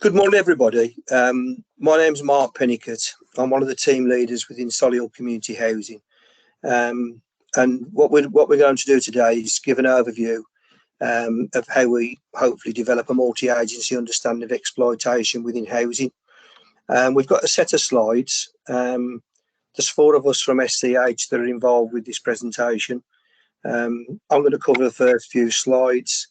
Good morning, everybody. My name's Mark Pennicott. I'm one of the team leaders within Solihull Community Housing. And what we're going to do today is give an overview of how we hopefully develop a multi-agency understanding of exploitation within housing. We've got a set of slides. There's 4 of us from SCH that are involved with this presentation. I'm going to cover the first few slides.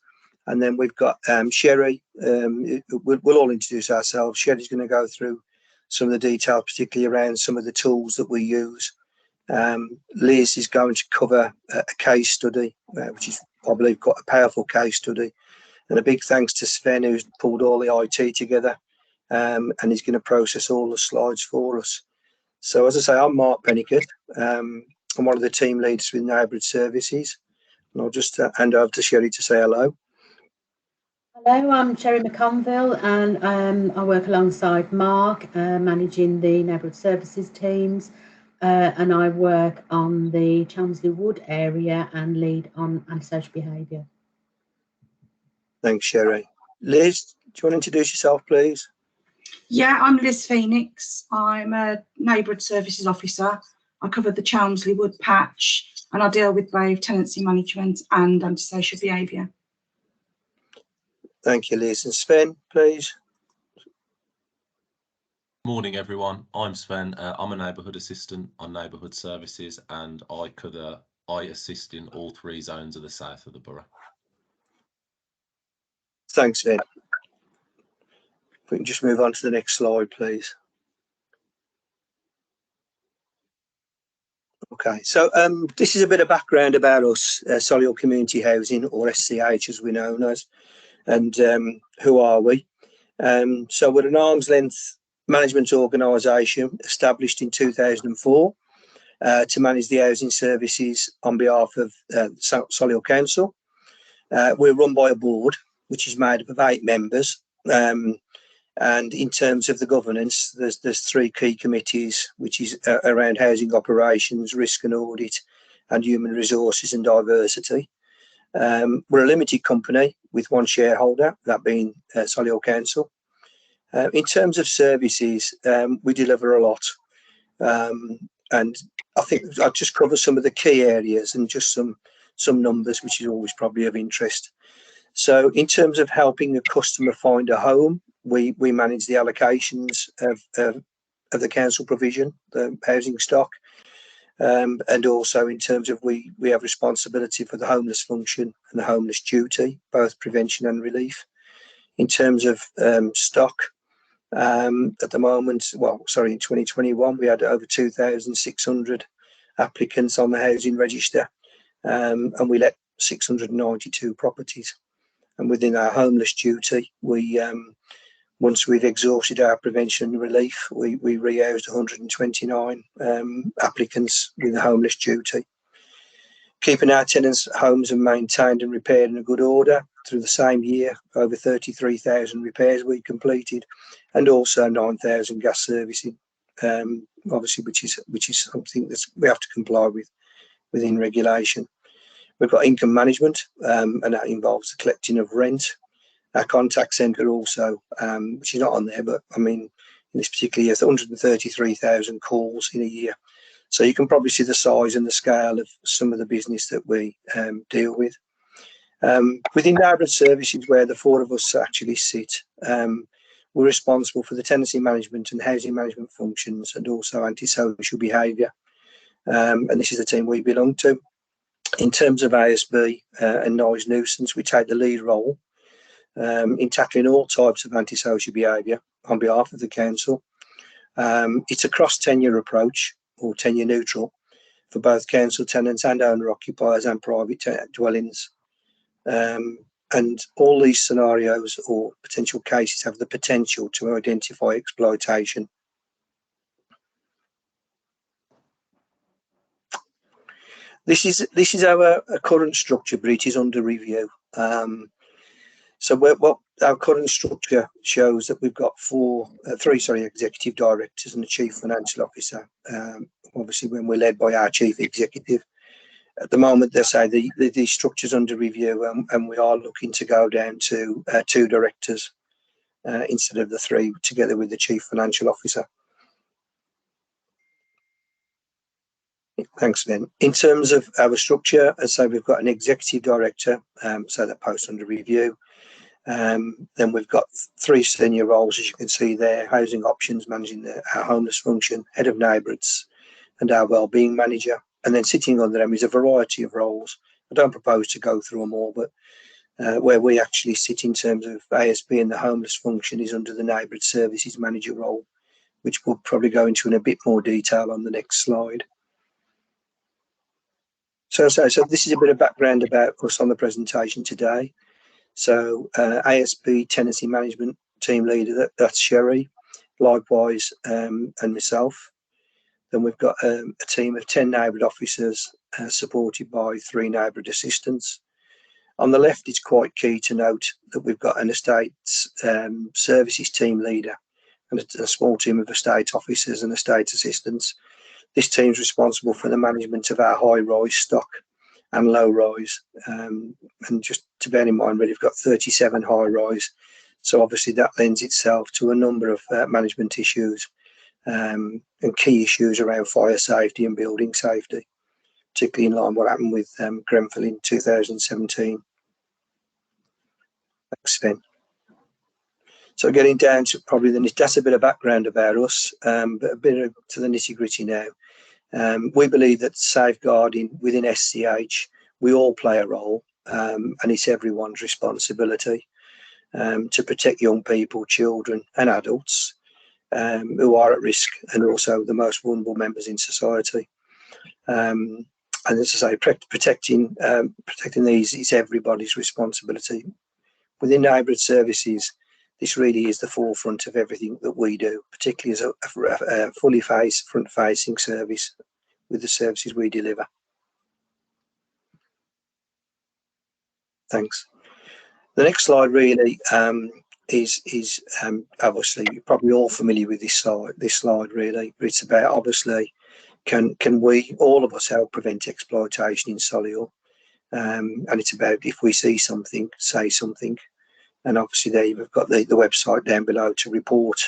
And then we've got Sherry. We'll all introduce ourselves. Sherry's going to go through some of the details, particularly around some of the tools that we use. Liz is going to cover a case study, which is, I believe, quite a powerful case study. And a big thanks to Sven, who's pulled all the IT together, and he's going to process all the slides for us. So, as I say, I'm Mark Pennicott. I'm one of the team leaders with Neighbourhood Services. And I'll just hand over to Sherry to say hello. Hello, I'm Sherry McConville, and I work alongside Mark, managing the Neighbourhood Services teams, and I work on the Chelmsley Wood area and lead on antisocial behaviour. Thanks, Sherry. Liz, do you want to introduce yourself, please? Yeah, I'm Liz Phoenix. I'm a Neighbourhood Services Officer. I cover the Chelmsley Wood patch, and I deal with both tenancy management and antisocial behaviour. Thank you, Liz. And Sven, please. Morning, everyone. I'm Sven. I'm a neighbourhood assistant on Neighbourhood Services, and I assist in all 3 zones of the south of the borough. Thanks, Sven. If we can just move on to the next slide, please. Okay, so this is a bit of background about us, Solihull Community Housing, or SCH as we're known as. And who are we? So we're an arm's length management organisation established in 2004 to manage the housing services on behalf of Solihull Council. We're run by a board which is made up of 8 members. And in terms of the governance, there's 3 key committees, which is around housing operations, risk and audit, and human resources and diversity. We're a limited company with 1 shareholder, that being Solihull Council. In terms of services, we deliver a lot. And I think I'll just cover some of the key areas and just some numbers, which is always probably of interest. So in terms of helping a customer find a home, we manage the allocations of the council provision, the housing stock. And also in terms of we have responsibility for the homeless function and the homeless duty, both prevention and relief. In terms of stock, at the moment, in 2021, we had over 2,600 applicants on the housing register, and we let 692 properties. And within our homeless duty, we once we've exhausted our prevention and relief, we rehoused 129 applicants with a homeless duty. Keeping our tenants' homes and maintained and repaired in a good order through the same year, over 33,000 repairs we completed, and also 9,000 gas servicing, obviously, which is something that we have to comply with within regulation. We've got income management, and that involves the collecting of rent. Our contact centre also, which is not on there, but I mean, in this particular year, 133,000 calls in a year. So you can probably see the size and the scale of some of the business that we deal with. Within Neighbourhood Services, where the 4 of us actually sit, we're responsible for the tenancy management and housing management functions, and also antisocial behaviour. And this is the team we belong to. In terms of ASB and noise nuisance, we take the lead role in tackling all types of antisocial behaviour on behalf of the council. It's a cross-tenure approach, or tenure neutral, for both council tenants and owner occupiers and private dwellings. And all these scenarios or potential cases have the potential to identify exploitation. This is our current structure, but it is under review. So what our current structure shows that we've got three executive directors and a chief financial officer. Obviously, when we're led by our chief executive, at the moment they say the structure's under review, and we are looking to go down to 2 directors. instead of the 3, together with the Chief Financial Officer. Thanks, Lynn. In terms of our structure, as I say, we've got an executive director, so that posts under review. Then we've got 3 senior roles, as you can see there: housing options, managing our homeless function, head of neighbourhoods, and our wellbeing manager. And then sitting under them is a variety of roles. I don't propose to go through them all, but where we actually sit in terms of ASB and the homeless function is under the neighbourhood services manager role, which we'll probably go into in a bit more detail on the next slide. So this is a bit of background about us on the presentation today. So ASB tenancy management team leader, that's Sherry, likewise, and myself. Then we've got a team of 10 neighbourhood officers supported by 3 neighbourhood assistants. On the left, it's quite key to note that we've got an estates services team leader and a small team of estate officers and estate assistants. This team is responsible for the management of our high-rise stock and low-rise. And just to bear in mind, we've got 37 high-rise. So obviously that lends itself to a number of management issues and key issues around fire safety and building safety, particularly in line with what happened with Grenfell in 2017. Thanks, Sven. So getting down to probably that's a bit of background about us, but a bit to the nitty-gritty now. We believe that safeguarding within SCH, we all play a role, and it's everyone's responsibility to protect young people, children and adults who are at risk, and also the most vulnerable members in society. And as I say, protecting these is everybody's responsibility. Within neighbourhood services, this really is the forefront of everything that we do, particularly as a fully front-facing service with the services we deliver. Thanks. The next slide really is obviously you're probably all familiar with this slide really. It's about obviously can we, all of us, help prevent exploitation in Solihull, and it's about if we see something, say something. And obviously there we've got the website down below to report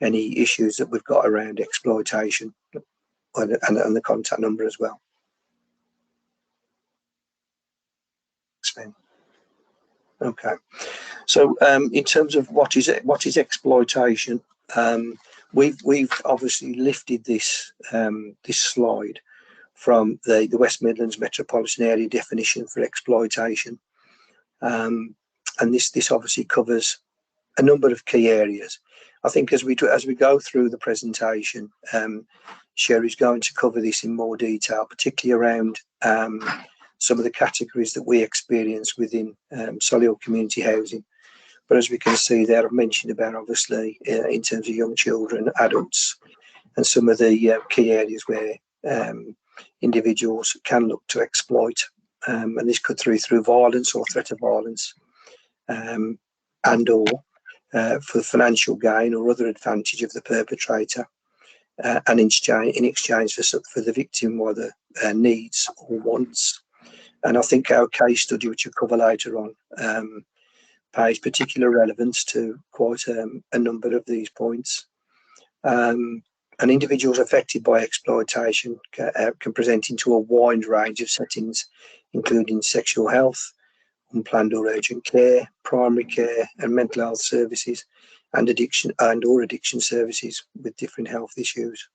any issues that we've got around exploitation, and the contact number as well. Okay, so in terms of what is exploitation, we've obviously lifted this this slide from the West Midlands metropolitan area definition for exploitation. And this obviously covers a number of key areas. I think as we go through the presentation, Sherry's going to cover this in more detail, particularly around some of the categories that we experience within Solihull Community Housing. But as we can see there, I've mentioned about obviously in terms of young children, adults, and some of the key areas where individuals can look to exploit. And this could through violence or threat of violence. And or for financial gain or other advantage of the perpetrator, and in exchange for the victim whether needs or wants. And I think our case study, which we'll cover later on, pays particular relevance to quite a number of these points. And individuals affected by exploitation can present into a wide range of settings, including sexual health, unplanned or urgent care, primary care and mental health services, and addiction services with different health issues.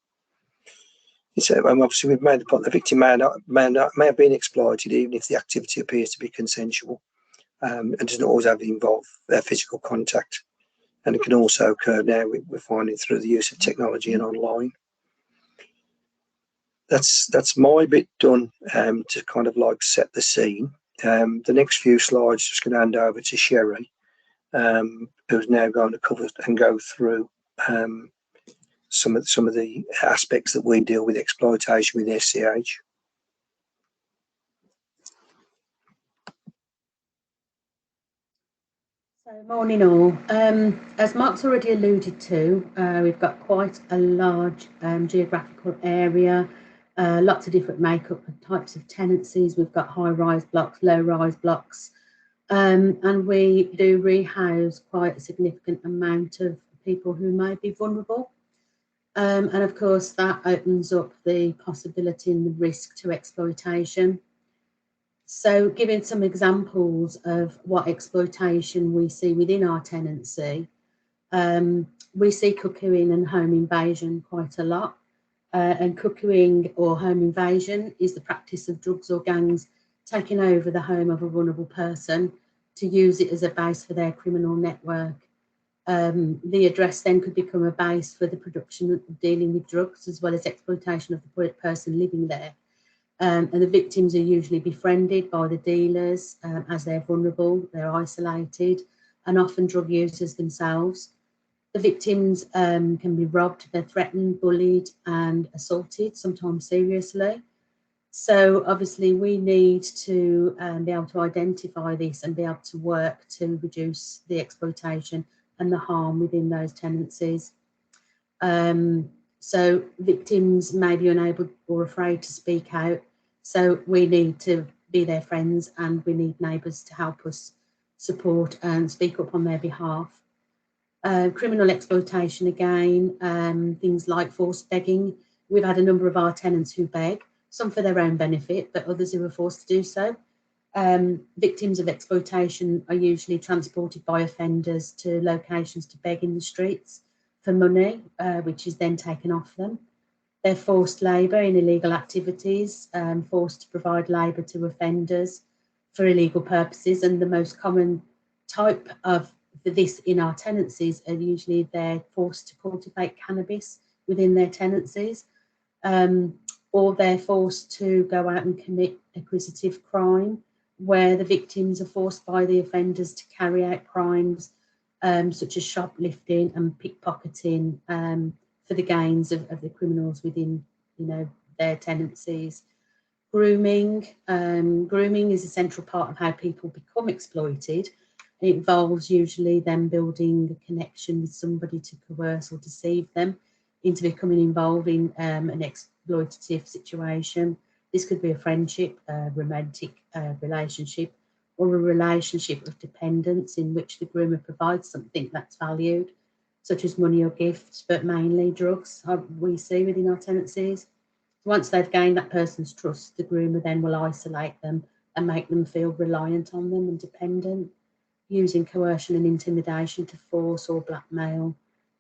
So obviously we've made the point the victim may have been exploited even if the activity appears to be consensual, and doesn't always have to involve physical contact. And it can also occur now, we're finding, through the use of technology and online. That's my bit done to kind of like set the scene. The next few slides just going to hand over to Sherry, who's now going to cover and go through some of the aspects that we deal with exploitation with SCH. So morning all. As Mark's already alluded to, we've got quite a large geographical area. Lots of different makeup and types of tenancies. We've got high-rise blocks, low-rise blocks, And we do rehouse quite a significant amount of people who may be vulnerable. And of course, that opens up the possibility and the risk to exploitation. So giving some examples of what exploitation we see within our tenancy, we see cuckooing and home invasion quite a lot. And cuckooing or home invasion is the practice of drugs or gangs taking over the home of a vulnerable person to use it as a base for their criminal network. The address then could become a base for the production of dealing with drugs, as well as exploitation of the person living there. And the victims are usually befriended by the dealers as they're vulnerable, they're isolated, and often drug users themselves. The victims can be robbed, they're threatened, bullied, and assaulted, sometimes seriously. So obviously we need to be able to identify this and be able to work to reduce the exploitation and the harm within those tenancies. So victims may be unable or afraid to speak out. So we need to be their friends, and we need neighbours to help us support and speak up on their behalf. Criminal exploitation again, things like forced begging. We've had a number of our tenants who beg, some for their own benefit, but others who are forced to do so. Victims of exploitation are usually transported by offenders to locations to beg in the streets for money, which is then taken off them. They're forced labour in illegal activities, forced to provide labour to offenders for illegal purposes, and the most common type of this in our tenancies are usually they're forced to cultivate cannabis within their tenancies, or they're forced to go out and commit acquisitive crime, where the victims are forced by the offenders to carry out crimes such as shoplifting and pickpocketing for the gains of the criminals within, their tenancies. Grooming. Grooming is a central part of how people become exploited. It involves usually them building a connection with somebody to coerce or deceive them into becoming involved in an exploitative situation. This could be a friendship, a romantic relationship, or a relationship of dependence in which the groomer provides something that's valued, such as money or gifts, but mainly drugs we see within our tenancies. Once they've gained that person's trust, the groomer then will isolate them and make them feel reliant on them and dependent, using coercion and intimidation to force or blackmail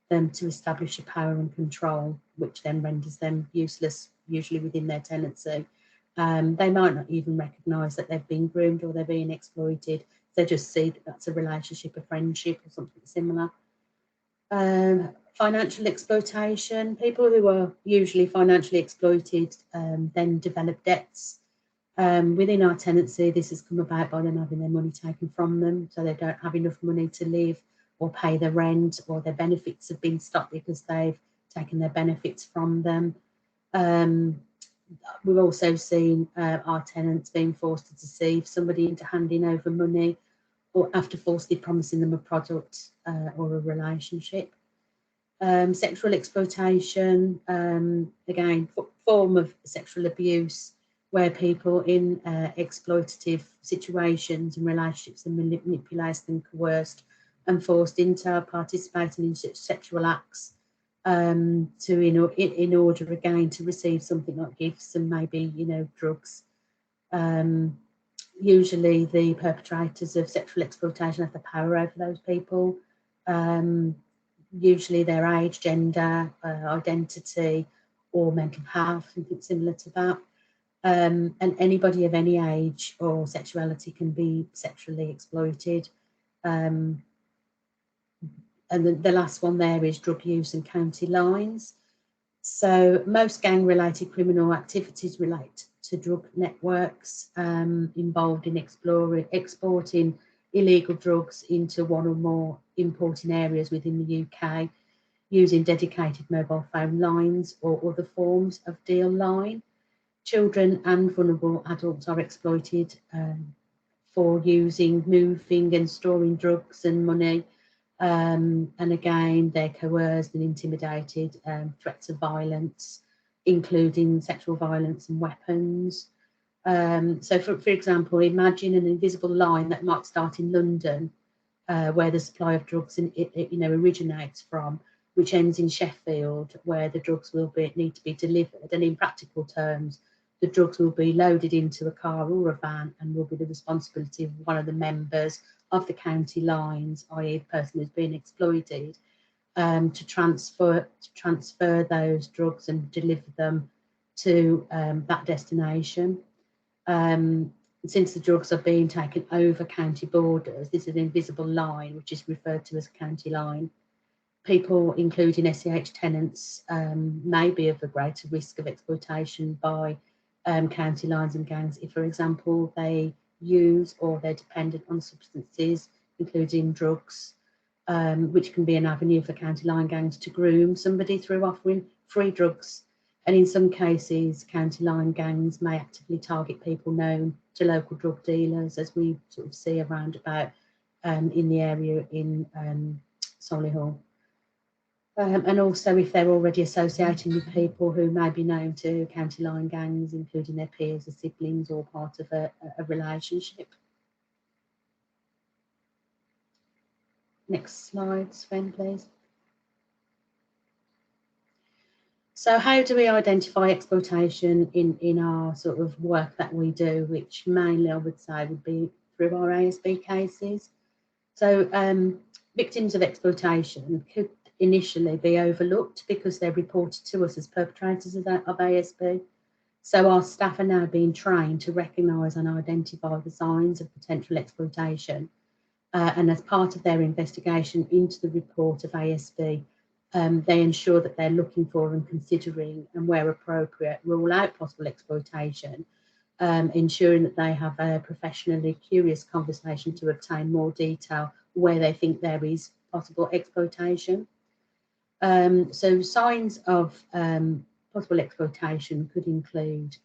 them to establish a power and control, which then renders them useless, usually within their tenancy. They might not even recognise that they've been groomed or they're being exploited. They just see that that's a relationship, a friendship, or something similar. Financial exploitation. People who are usually financially exploited then develop debts. Within our tenancy, this has come about by them having their money taken from them, so they don't have enough money to live or pay their rent, or their benefits have been stopped because they've taken their benefits from them. We've also seen our tenants being forced to deceive somebody into handing over money, or after falsely promising them a product or a relationship. Sexual exploitation, again, form of sexual abuse, where people in exploitative situations and relationships are manipulated and coerced and forced into participating in sexual acts in order again to receive something like gifts and maybe drugs. Usually the perpetrators of sexual exploitation have the power over those people. Usually their age, gender, identity, or mental health, something similar to that. And anybody of any age or sexuality can be sexually exploited. And the last one there is drug use and county lines. So most gang-related criminal activities relate to drug networks involved in exporting illegal drugs into one or more importing areas within the UK, using dedicated mobile phone lines or other forms of deal line. Children and vulnerable adults are exploited for using, moving and storing drugs and money. And again, they're coerced and intimidated, threats of violence, including sexual violence and weapons. So for example, imagine an invisible line that might start in London, where the supply of drugs originates from, which ends in Sheffield, where the drugs will need to be delivered. And in practical terms, the drugs will be loaded into a car or a van and will be the responsibility of one of the members of the county lines, i.e. the person who's being exploited, to transfer those drugs and deliver them to that destination. Since the drugs are being taken over county borders, this is an invisible line, which is referred to as a county line. People, including SEH tenants, may be of a greater risk of exploitation by county lines and gangs if, for example, they use or they're dependent on substances, including drugs, which can be an avenue for county line gangs to groom somebody through offering free drugs. And in some cases, county line gangs may actively target people known to local drug dealers, as we sort of see around about in the area in Solihull. And also if they're already associating with people who may be known to county line gangs, including their peers or siblings or part of a relationship. Next slide, Sven, please. So how do we identify exploitation in our sort of work that we do, which mainly I would say would be through our ASB cases. So victims of exploitation could initially be overlooked because they're reported to us as perpetrators of ASB. So our staff are now being trained to recognise and identify the signs of potential exploitation. And as part of their investigation into the report of ASB, they ensure that they're looking for and considering, and where appropriate, rule out possible exploitation, ensuring that they have a professionally curious conversation to obtain more detail where they think there is possible exploitation. So signs of possible exploitation could include,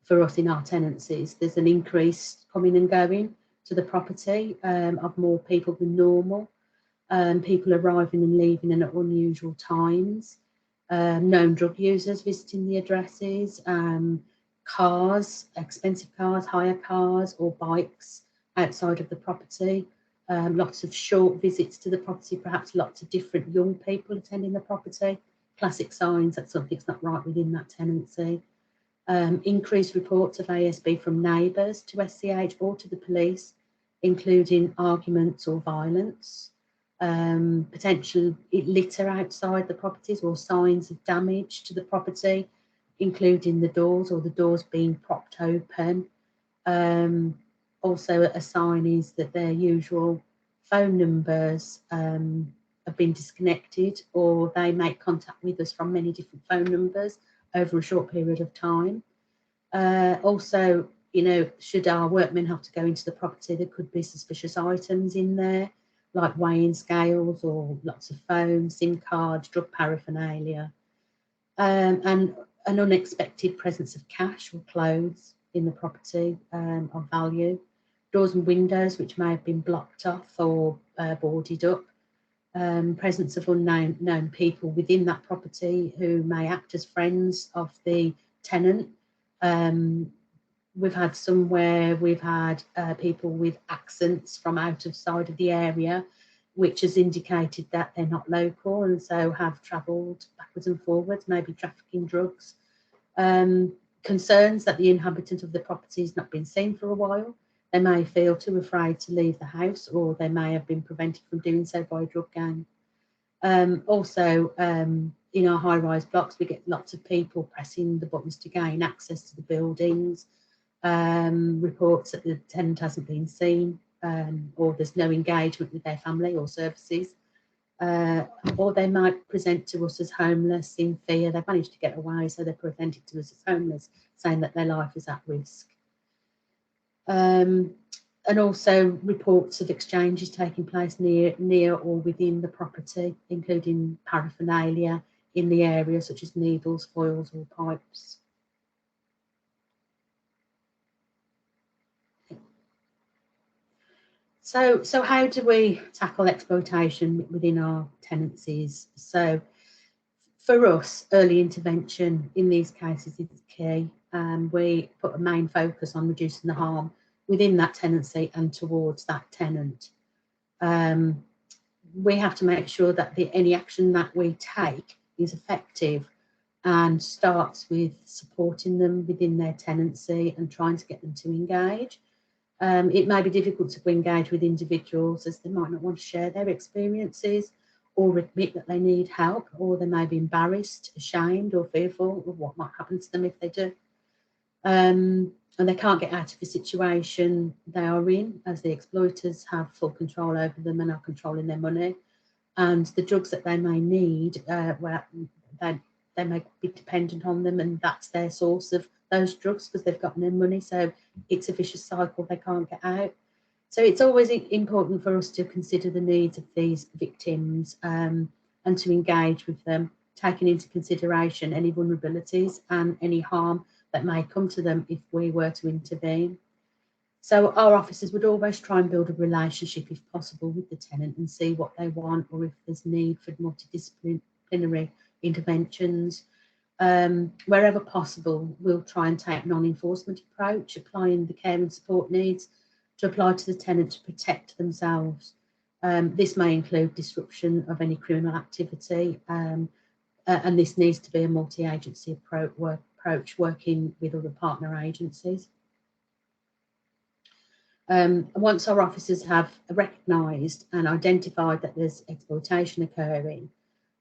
for us in our tenancies, there's an increase coming and going to the property of more people than normal, people arriving and leaving at unusual times, known drug users visiting the addresses, cars, expensive cars, hire cars or bikes outside of the property, lots of short visits to the property, perhaps lots of different young people attending the property, classic signs that something's not right within that tenancy. Increased reports of ASB from neighbours to SCH or to the police, including arguments or violence, potential litter outside the properties or signs of damage to the property, including the doors or the doors being propped open. Also a sign is that their usual phone numbers have been disconnected, or they make contact with us from many different phone numbers over a short period of time. Also, you know, should our workmen have to go into the property, there could be suspicious items in there, like weighing scales or lots of phones, SIM cards, drug paraphernalia, and an unexpected presence of cash or clothes in the property of value, doors and windows which may have been blocked off or boarded up, presence of unknown people within that property who may act as friends of the tenant. We've had some where we've had people with accents from outside of the area, which has indicated that they're not local and so have travelled backwards and forwards, maybe trafficking drugs. Concerns that the inhabitant of the property has not been seen for a while. They may feel too afraid to leave the house, or they may have been prevented from doing so by a drug gang. Also, in our high-rise blocks, we get lots of people pressing the buttons to gain access to the buildings, reports that the tenant hasn't been seen, or there's no engagement with their family or services, or they might present to us as homeless in fear. They've managed to get away, so they're presented to us as homeless, saying that their life is at risk. And also reports of exchanges taking place near or within the property, including paraphernalia in the area, such as needles, foils or pipes. So how do we tackle exploitation within our tenancies? So For us, early intervention in these cases is key. We put a main focus on reducing the harm within that tenancy and towards that tenant. We have to make sure that any action that we take is effective and starts with supporting them within their tenancy and trying to get them to engage. It may be difficult to engage with individuals as they might not want to share their experiences or admit that they need help, or they may be embarrassed, ashamed or fearful of what might happen to them if they do. And they can't get out of the situation they are in, as the exploiters have full control over them and are controlling their money. And the drugs that they may need, well, they may be dependent on them, and that's their source of those drugs because they've got no money. So it's a vicious cycle they can't get out. So it's always important for us to consider the needs of these victims and to engage with them, taking into consideration any vulnerabilities and any harm that may come to them if we were to intervene. So our officers would always try and build a relationship, if possible, with the tenant and see what they want, or if there's need for multidisciplinary interventions. Wherever possible, we'll try and take non-enforcement approach, applying the care and support needs to apply to the tenant to protect themselves. This may include disruption of any criminal activity, and this needs to be a multi-agency approach working with other partner agencies. Once our officers have recognised and identified that there's exploitation occurring,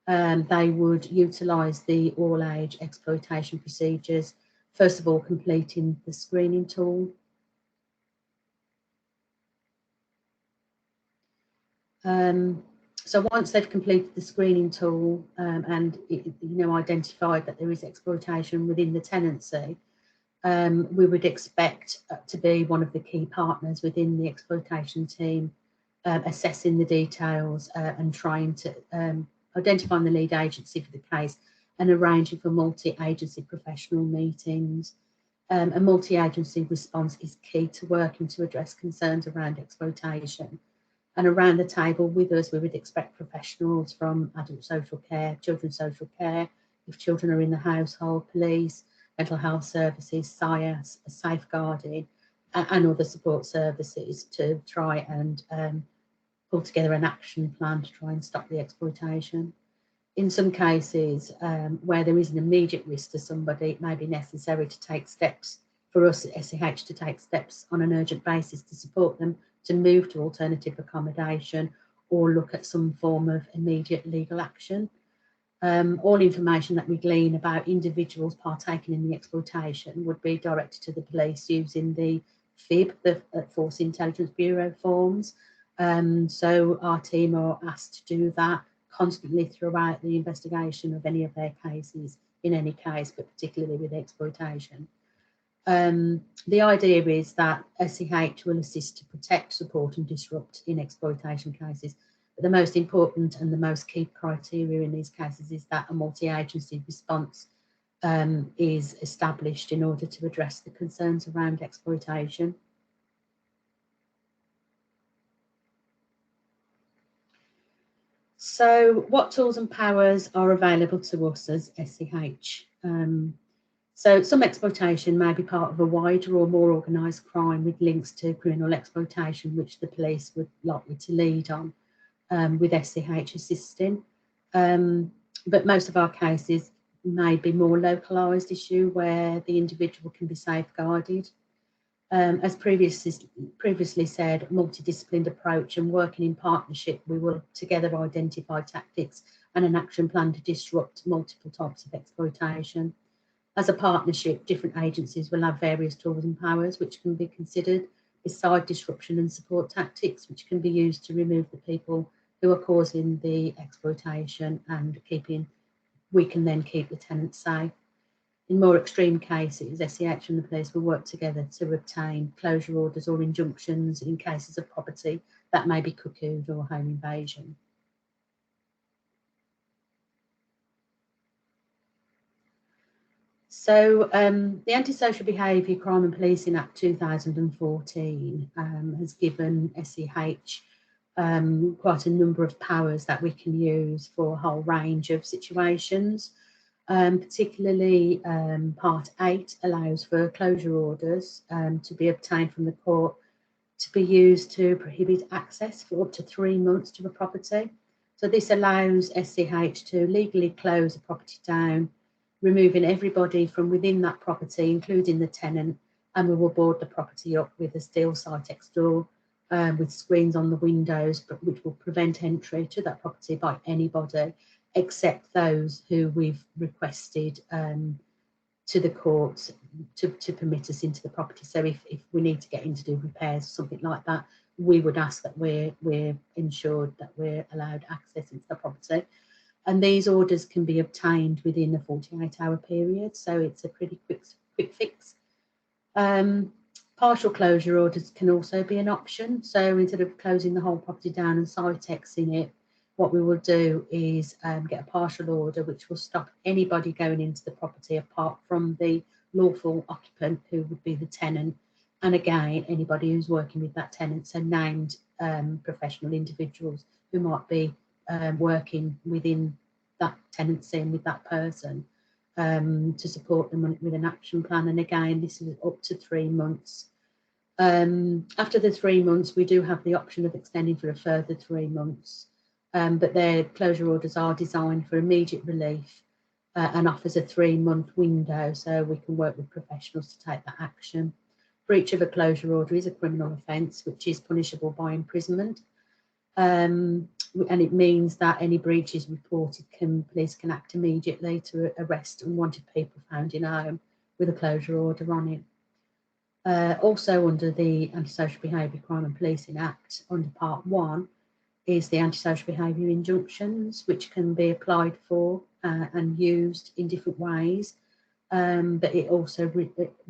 they would utilise the all-age exploitation procedures, first of all completing the screening tool. So once they've completed the screening tool and identified that there is exploitation within the tenancy, we would expect to be one of the key partners within the exploitation team, assessing the details and trying to identify the lead agency for the case and arranging for multi-agency professional meetings. A multi-agency response is key to working to address concerns around exploitation. And around the table with us, we would expect professionals from adult social care, children's social care, if children are in the household, police, mental health services, SIAS, safeguarding, and other support services to try and pull together an action plan to try and stop the exploitation. In some cases where there is an immediate risk to somebody, it may be necessary to take steps for us at SEH to take steps on an urgent basis to support them to move to alternative accommodation or look at some form of immediate legal action. All information that we glean about individuals partaking in the exploitation would be directed to the police using the FIB, the Force Intelligence Bureau forms. So our team are asked to do that constantly throughout the investigation of any of their cases, in any case, but particularly with exploitation. The idea is that SEH will assist to protect, support and disrupt in exploitation cases. But the most important and the most key criteria in these cases is that a multi-agency response is established in order to address the concerns around exploitation. So what tools and powers are available to us as SEH? So some exploitation may be part of a wider or more organised crime with links to criminal exploitation, which the police would likely to lead on with SEH assisting. But most of our cases may be more localised issue where the individual can be safeguarded. As previously said, multidisciplined approach and working in partnership, we will together identify tactics and an action plan to disrupt multiple types of exploitation. As a partnership, different agencies will have various tools and powers which can be considered beside disruption and support tactics, which can be used to remove the people who are causing the exploitation and we can then keep the tenants safe. In more extreme cases, SEH and the police will work together to obtain closure orders or injunctions in cases of property that may be cuckooed or home invasion. So the Antisocial Behaviour, Crime and Policing Act 2014 has given SEH quite a number of powers that we can use for a whole range of situations. Particularly Part 8 allows for closure orders to be obtained from the court to be used to prohibit access for up to 3 months to a property. So this allows SCH to legally close a property down, removing everybody from within that property, including the tenant, and we will board the property up with a steel Cytex door with screens on the windows, but which will prevent entry to that property by anybody except those who we've requested to the courts to permit us into the property. So if we need to get in to do repairs or something like that, we would ask that we're ensured that we're allowed access into the property. And these orders can be obtained within a 48-hour period, so it's a pretty quick fix. Partial closure orders can also be an option. So instead of closing the whole property down and Cytexing it, what we will do is get a partial order which will stop anybody going into the property apart from the lawful occupant, who would be the tenant, and again anybody who's working with that tenant, so named professional individuals who might be working within that tenancy and with that person to support them with an action plan. And again, this is up to 3 months. After the 3 months, we do have the option of extending for a further 3 months. But their closure orders are designed for immediate relief and offers a 3-month window, so we can work with professionals to take that action. Breach of a closure order is a criminal offence which is punishable by imprisonment, and it means that any breach is reported, police can act immediately to arrest unwanted people found in a home with a closure order on it. Also under the Antisocial Behaviour Crime and Policing Act, under Part 1, is the antisocial behaviour injunctions, which can be applied for and used in different ways, but it also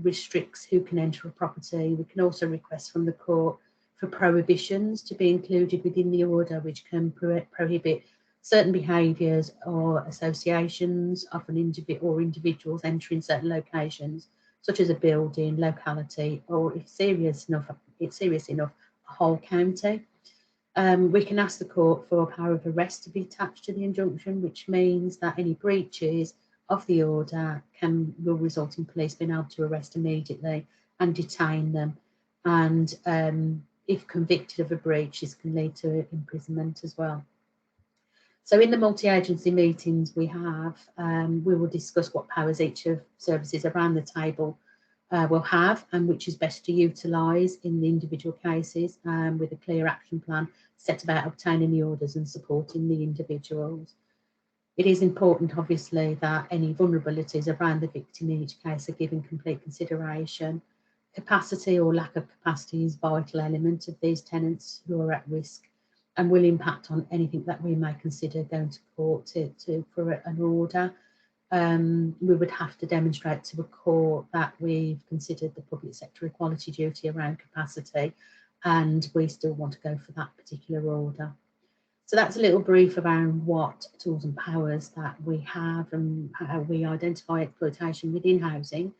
restricts who can enter a property. We can also request from the court for prohibitions to be included within the order, which can prohibit certain behaviours or associations of an individual or individuals entering certain locations, such as a building, locality, or if serious enough, a whole county. We can ask the court for a power of arrest to be attached to the injunction, which means that any breaches of the order will result in police being able to arrest immediately and detain them. And if convicted of a breach, this can lead to imprisonment as well. So in the multi-agency meetings we have, we will discuss what powers each of services around the table will have and which is best to utilise in the individual cases, with a clear action plan set about obtaining the orders and supporting the individuals. It is important, obviously, that any vulnerabilities around the victim in each case are given complete consideration. Capacity or lack of capacity is a vital element of these tenants who are at risk and will impact on anything that we may consider going to court for an order. We would have to demonstrate to a court that we've considered the public sector equality duty around capacity, and we still want to go for that particular order. So that's a little brief around what tools and powers that we have and how we identify exploitation within housing.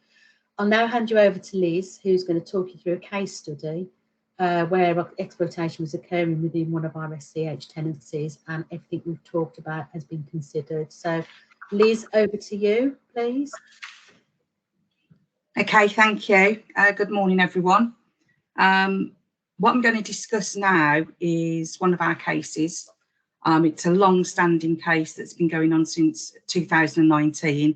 I'll now hand you over to Liz, who's going to talk you through a case study where exploitation was occurring within one of our SCH tenancies, and everything we've talked about has been considered. So Liz, over to you, please. Okay, thank you. Good morning, everyone. What I'm going to discuss now is one of our cases. It's a long-standing case that's been going on since 2019.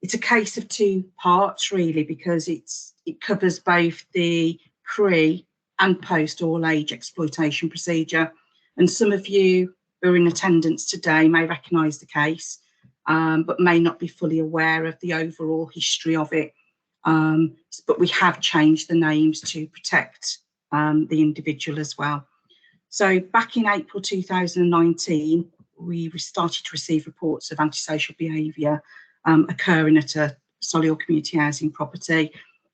It's a case of two parts, really, because it covers both the pre and post all-age exploitation procedure. And some of you who are in attendance today may recognise the case, but may not be fully aware of the overall history of it. But we have changed the names to protect the individual as well. So back in April 2019, we started to receive reports of antisocial behaviour occurring at a Solihull Community Housing property.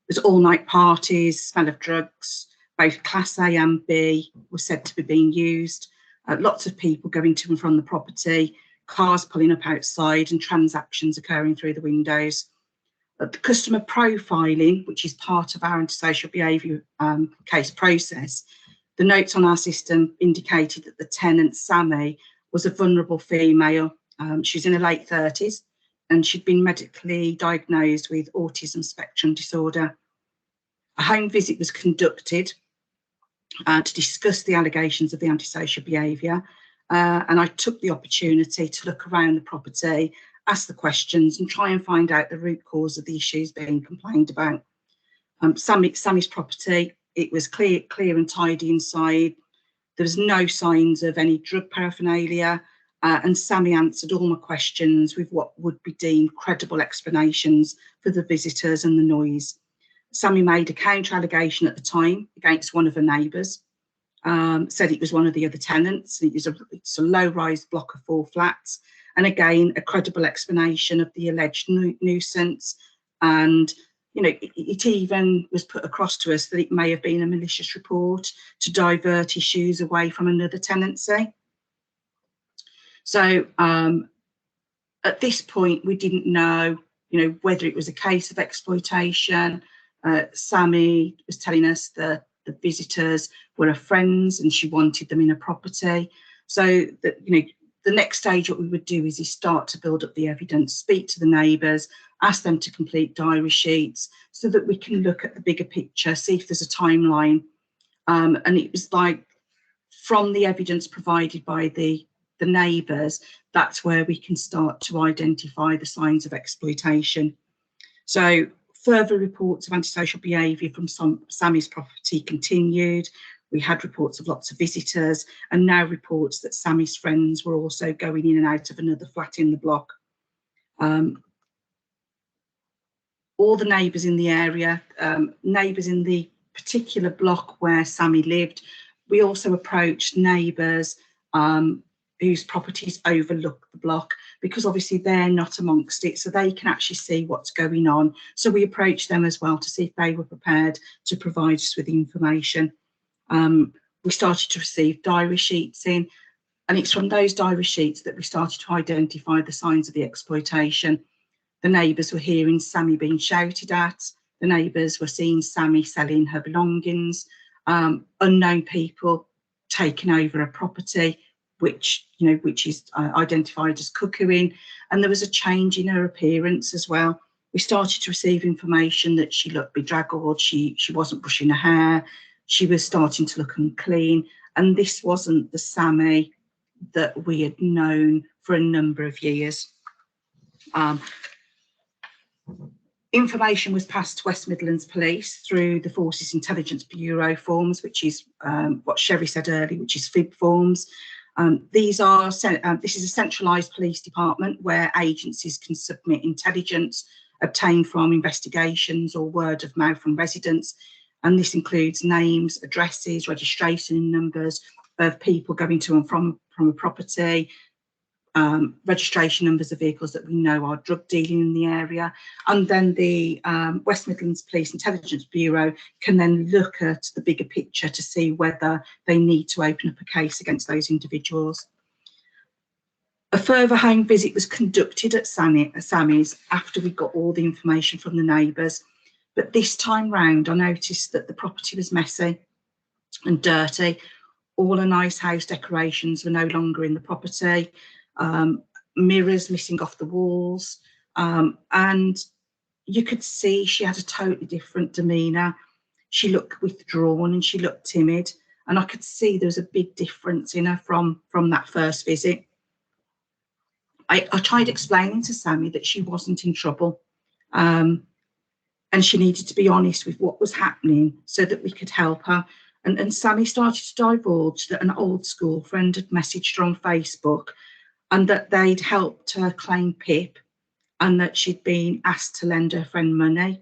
There's all-night parties, smell of drugs, both Class A and B were said to be being used. Lots of people going to and from the property, cars pulling up outside and transactions occurring through the windows. The customer profiling, which is part of our antisocial behaviour case process, The notes on our system indicated that the tenant, Sammy, was a vulnerable female. She was in her late 30s and she'd been medically diagnosed with autism spectrum disorder. A home visit was conducted to discuss the allegations of the antisocial behaviour, and I took the opportunity to look around the property, ask the questions and try and find out the root cause of the issues being complained about. Sammy's property, it was clear and tidy inside. There was no signs of any drug paraphernalia, and Sammy answered all my questions with what would be deemed credible explanations for the visitors and the noise. Sammy made a counter allegation at the time against one of her neighbours, said it was one of the other tenants. It's a low-rise block of 4 flats, and again a credible explanation of the alleged nuisance. And you know, it even was put across to us that it may have been a malicious report to divert issues away from another tenancy. So at this point, we didn't know, you know, whether it was a case of exploitation. Sammy was telling us that the visitors were her friends and she wanted them in a property. So that, you know, the next stage what we would do is start to build up the evidence, speak to the neighbours, ask them to complete diary sheets so that we can look at the bigger picture, see if there's a timeline. And it was like, from the evidence provided by the neighbours, that's where we can start to identify the signs of exploitation. So further reports of antisocial behaviour from Sammy's property continued. We had reports of lots of visitors, and now reports that Sammy's friends were also going in and out of another flat in the block. All the neighbours in the area, neighbours in the particular block where Sammy lived, we also approached neighbours whose properties overlook the block, because obviously they're not amongst it, so they can actually see what's going on. So we approached them as well to see if they were prepared to provide us with information. We started to receive diary sheets in, and it's from those diary sheets that we started to identify the signs of the exploitation. The neighbours were hearing Sammy being shouted at. The neighbours were seeing Sammy selling her belongings. Unknown people taking over a property, which is identified as cuckooing, and there was a change in her appearance as well. We started to receive information that she looked bedraggled, she wasn't brushing her hair, she was starting to look unclean, and this wasn't the Sammy that we had known for a number of years. Information was passed to West Midlands Police through the Forces Intelligence Bureau forms, which is what Sherry said earlier, which is FIB forms. This is a centralised police department where agencies can submit intelligence obtained from investigations or word of mouth from residents, and this includes names, addresses, registration numbers of people going to and from a property, registration numbers of vehicles that we know are drug dealing in the area, and then the West Midlands Police Intelligence Bureau can then look at the bigger picture to see whether they need to open up a case against those individuals. A further home visit was conducted at Sammy's after we got all the information from the neighbours, but this time round I noticed that the property was messy and dirty. All the nice house decorations were no longer in the property. Mirrors missing off the walls, and you could see she had a totally different demeanour. She looked withdrawn and she looked timid, and I could see there was a big difference in her from that first visit. I tried explaining to Sammy that she wasn't in trouble, and she needed to be honest with what was happening so that we could help her. And Sammy started to divulge that an old school friend had messaged her on Facebook, and that they'd helped her claim PIP, and that she'd been asked to lend her friend money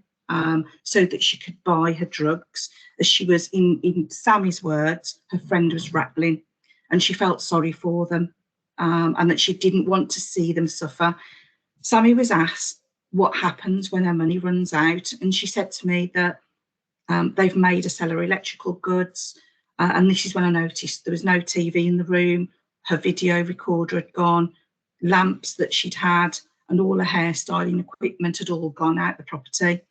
so that she could buy her drugs. As she was, in Sammy's words, her friend was rattling, and she felt sorry for them, and that she didn't want to see them suffer. Sammy was asked what happens when her money runs out, and she said to me that they've made her sell her electrical goods, and this is when I noticed there was no TV in the room. Her video recorder had gone, lamps that she'd had and all her hairstyling equipment had all gone out the property.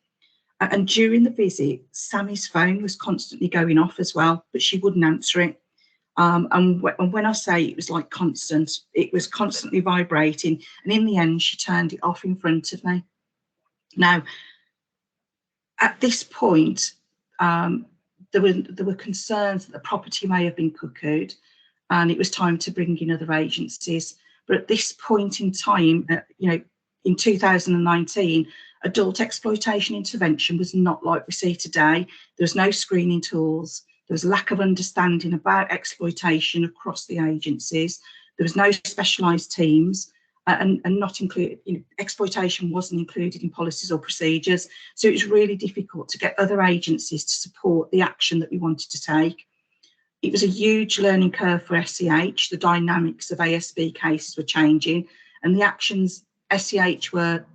And during the visit, Sammy's phone was constantly going off as well, but she wouldn't answer it. And when I say it was like constant, it was constantly vibrating. And in the end, she turned it off in front of me. Now, at this point, there were concerns that the property may have been cuckooed, and it was time to bring in other agencies. But at this point in time, you know, in 2019, adult exploitation intervention was not like we see today. There was no screening tools. There was a lack of understanding about exploitation across the agencies. There was no specialised teams, and not included, you know, exploitation wasn't included in policies or procedures. So it was really difficult to get other agencies to support the action that we wanted to take. It was a huge learning curve for SCH. The dynamics of ASB cases were changing, and the actions SCH were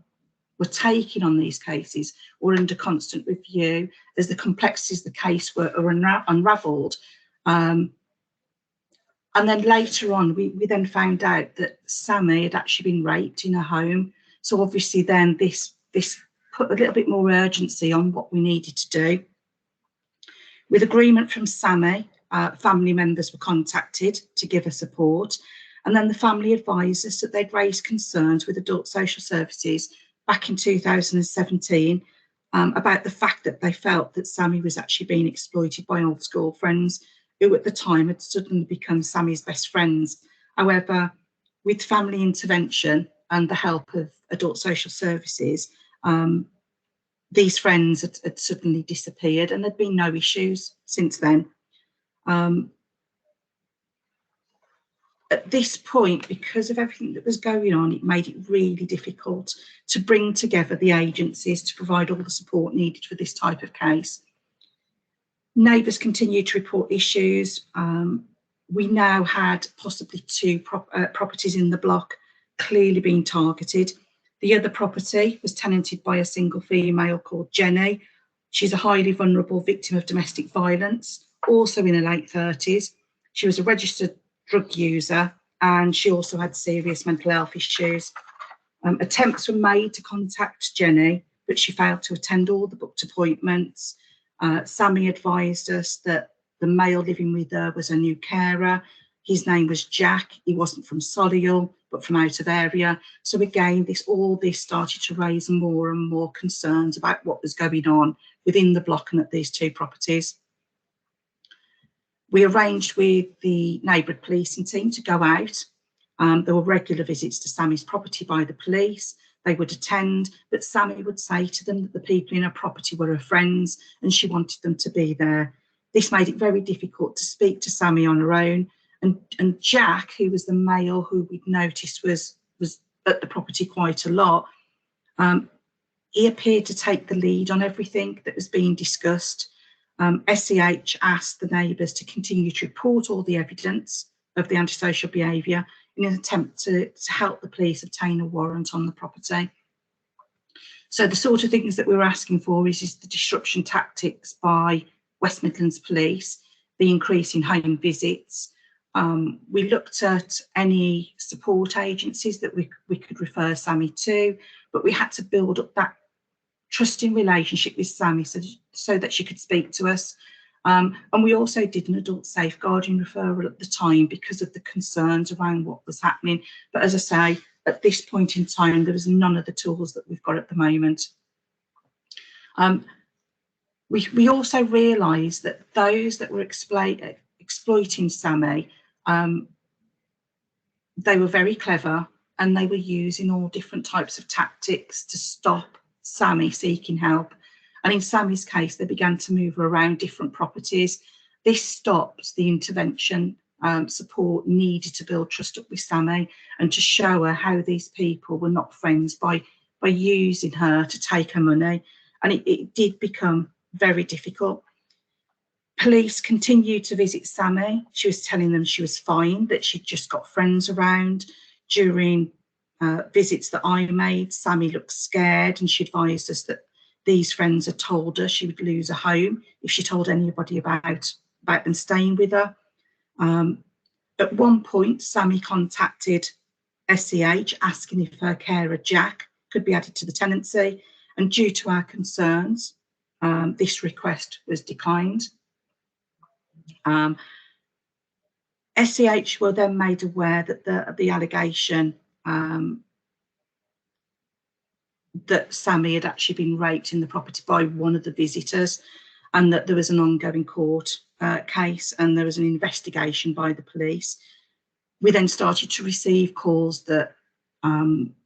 taking on these cases were under constant review as the complexities of the case were unravelled. And then later on, we then found out that Sammy had actually been raped in her home. So obviously then this put a little bit more urgency on what we needed to do. With agreement from Sammy, family members were contacted to give her support. And then the family advised us that they'd raised concerns with adult social services back in 2017 about the fact that they felt that Sammy was actually being exploited by old school friends who at the time had suddenly become Sammy's best friends. However, with family intervention and the help of adult social services, these friends had suddenly disappeared, and there'd been no issues since then. At this point, because of everything that was going on, it made it really difficult to bring together the agencies to provide all the support needed for this type of case. Neighbours continued to report issues. We now had possibly two properties in the block clearly being targeted. The other property was tenanted by a single female called Jenny. She's a highly vulnerable victim of domestic violence, also in her late 30s. She was a registered drug user, and she also had serious mental health issues. Attempts were made to contact Jenny, but she failed to attend all the booked appointments. Sammy advised us that the male living with her was a new carer. His name was Jack. He wasn't from Solihull, but from out of area. So again, all this started to raise more and more concerns about what was going on within the block and at these two properties. We arranged with the neighbourhood policing team to go out. There were regular visits to Sammy's property by the police. They would attend, but Sammy would say to them that the people in her property were her friends and she wanted them to be there. This made it very difficult to speak to Sammy on her own. And Jack, who was the male who we'd noticed was at the property quite a lot, he appeared to take the lead on everything that was being discussed. SCH asked the neighbours to continue to report all the evidence of the antisocial behaviour in an attempt to help the police obtain a warrant on the property. So the sort of things that we were asking for is the disruption tactics by West Midlands Police, the increase in home visits. We looked at any support agencies that we could refer Sammy to, but we had to build up that trusting relationship with Sammy so that she could speak to us. And we also did an adult safeguarding referral at the time because of the concerns around what was happening. But as I say, at this point in time, there was none of the tools that we've got at the moment. We also realised that those that were exploiting Sammy, they were very clever and they were using all different types of tactics to stop Sammy seeking help. And in Sammy's case, they began to move her around different properties. This stopped the intervention support needed to build trust up with Sammy and to show her how these people were not friends by using her to take her money. And it did become very difficult. Police continued to visit Sammy. She was telling them she was fine, that she'd just got friends around. During visits that I made, Sammy looked scared and she advised us that these friends had told her she would lose her home if she told anybody about them staying with her. At one point, Sammy contacted SCH asking if her carer Jack could be added to the tenancy, and due to our concerns, this request was declined. SCH were then made aware that the allegation that Sammy had actually been raped in the property by one of the visitors, and that there was an ongoing court case and there was an investigation by the police. We then started to receive calls that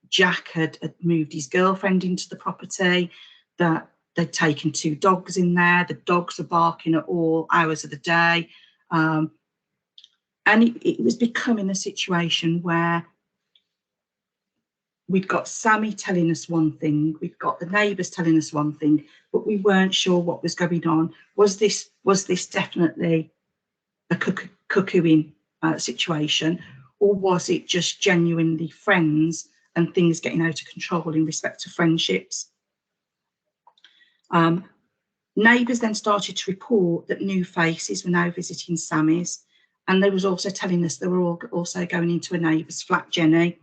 Jack had moved his girlfriend into the property, that they'd taken 2 dogs in there, the dogs were barking at all hours of the day. And it was becoming a situation where we'd got Sammy telling us one thing, we'd got the neighbours telling us one thing, but we weren't sure what was going on. Was this definitely a cuckooing situation, or was it just genuinely friends and things getting out of control in respect to friendships? Neighbours then started to report that new faces were now visiting Sammy's, and they was also telling us they were all also going into a neighbour's flat, Jenny.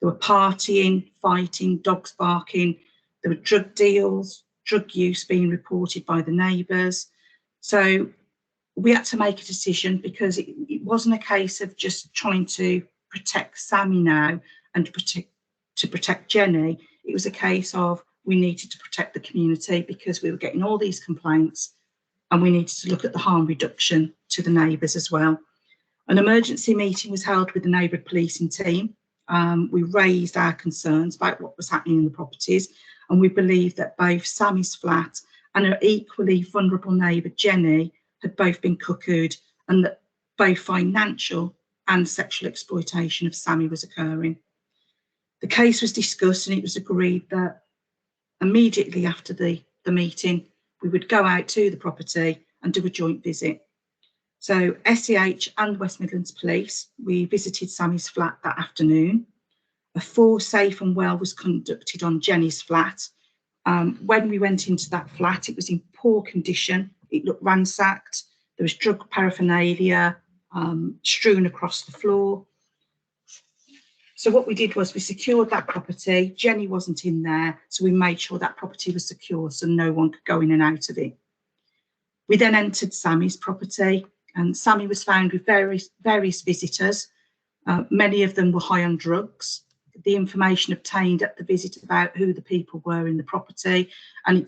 They were partying, fighting, dogs barking. There were drug deals, drug use being reported by the neighbours. So we had to make a decision, because it wasn't a case of just trying to protect Sammy now and to protect Jenny. It was a case of we needed to protect the community, because we were getting all these complaints, and we needed to look at the harm reduction to the neighbours as well. An emergency meeting was held with the neighbourhood policing team. We raised our concerns about what was happening in the properties, and we believed that both Sammy's flat and her equally vulnerable neighbour Jenny had both been cuckooed, and that both financial and sexual exploitation of Sammy was occurring. The case was discussed, and it was agreed that immediately after the meeting, we would go out to the property and do a joint visit. So SCH and West Midlands Police, we visited Sammy's flat that afternoon. A full safe and well was conducted on Jenny's flat. When we went into that flat, it was in poor condition. It looked ransacked. There was drug paraphernalia strewn across the floor. So what we did was we secured that property. Jenny wasn't in there, so we made sure that property was secure so no one could go in and out of it. We then entered Sammy's property, and Sammy was found with various visitors. Many of them were high on drugs. The information obtained at the visit about who the people were in the property, and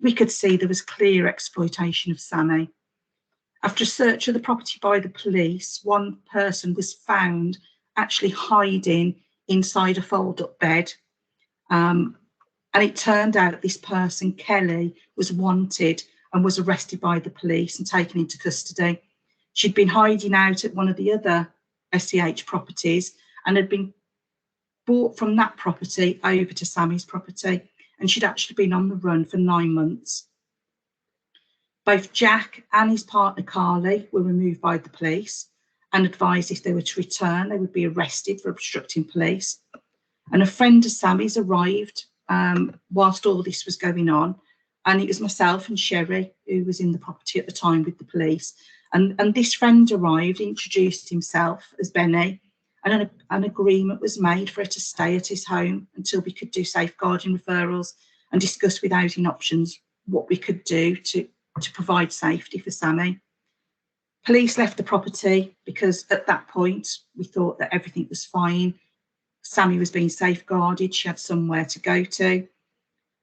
we could see there was clear exploitation of Sammy. After a search of the property by the police, one person was found actually hiding inside a fold-up bed. And it turned out that this person, Kelly, was wanted and was arrested by the police and taken into custody. She'd been hiding out at one of the other SCH properties and had been brought from that property over to Sammy's property, and she'd actually been on the run for 9 months. Both Jack and his partner Carly were removed by the police and advised if they were to return, they would be arrested for obstructing police. And a friend of Sammy's arrived whilst all this was going on, and it was myself and Sherry who was in the property at the time with the police. And this friend arrived, introduced himself as Benny, and an agreement was made for her to stay at his home until we could do safeguarding referrals and discuss with housing options what we could do to provide safety for Sammy. Police left the property because at that point we thought that everything was fine. Sammy was being safeguarded, she had somewhere to go to.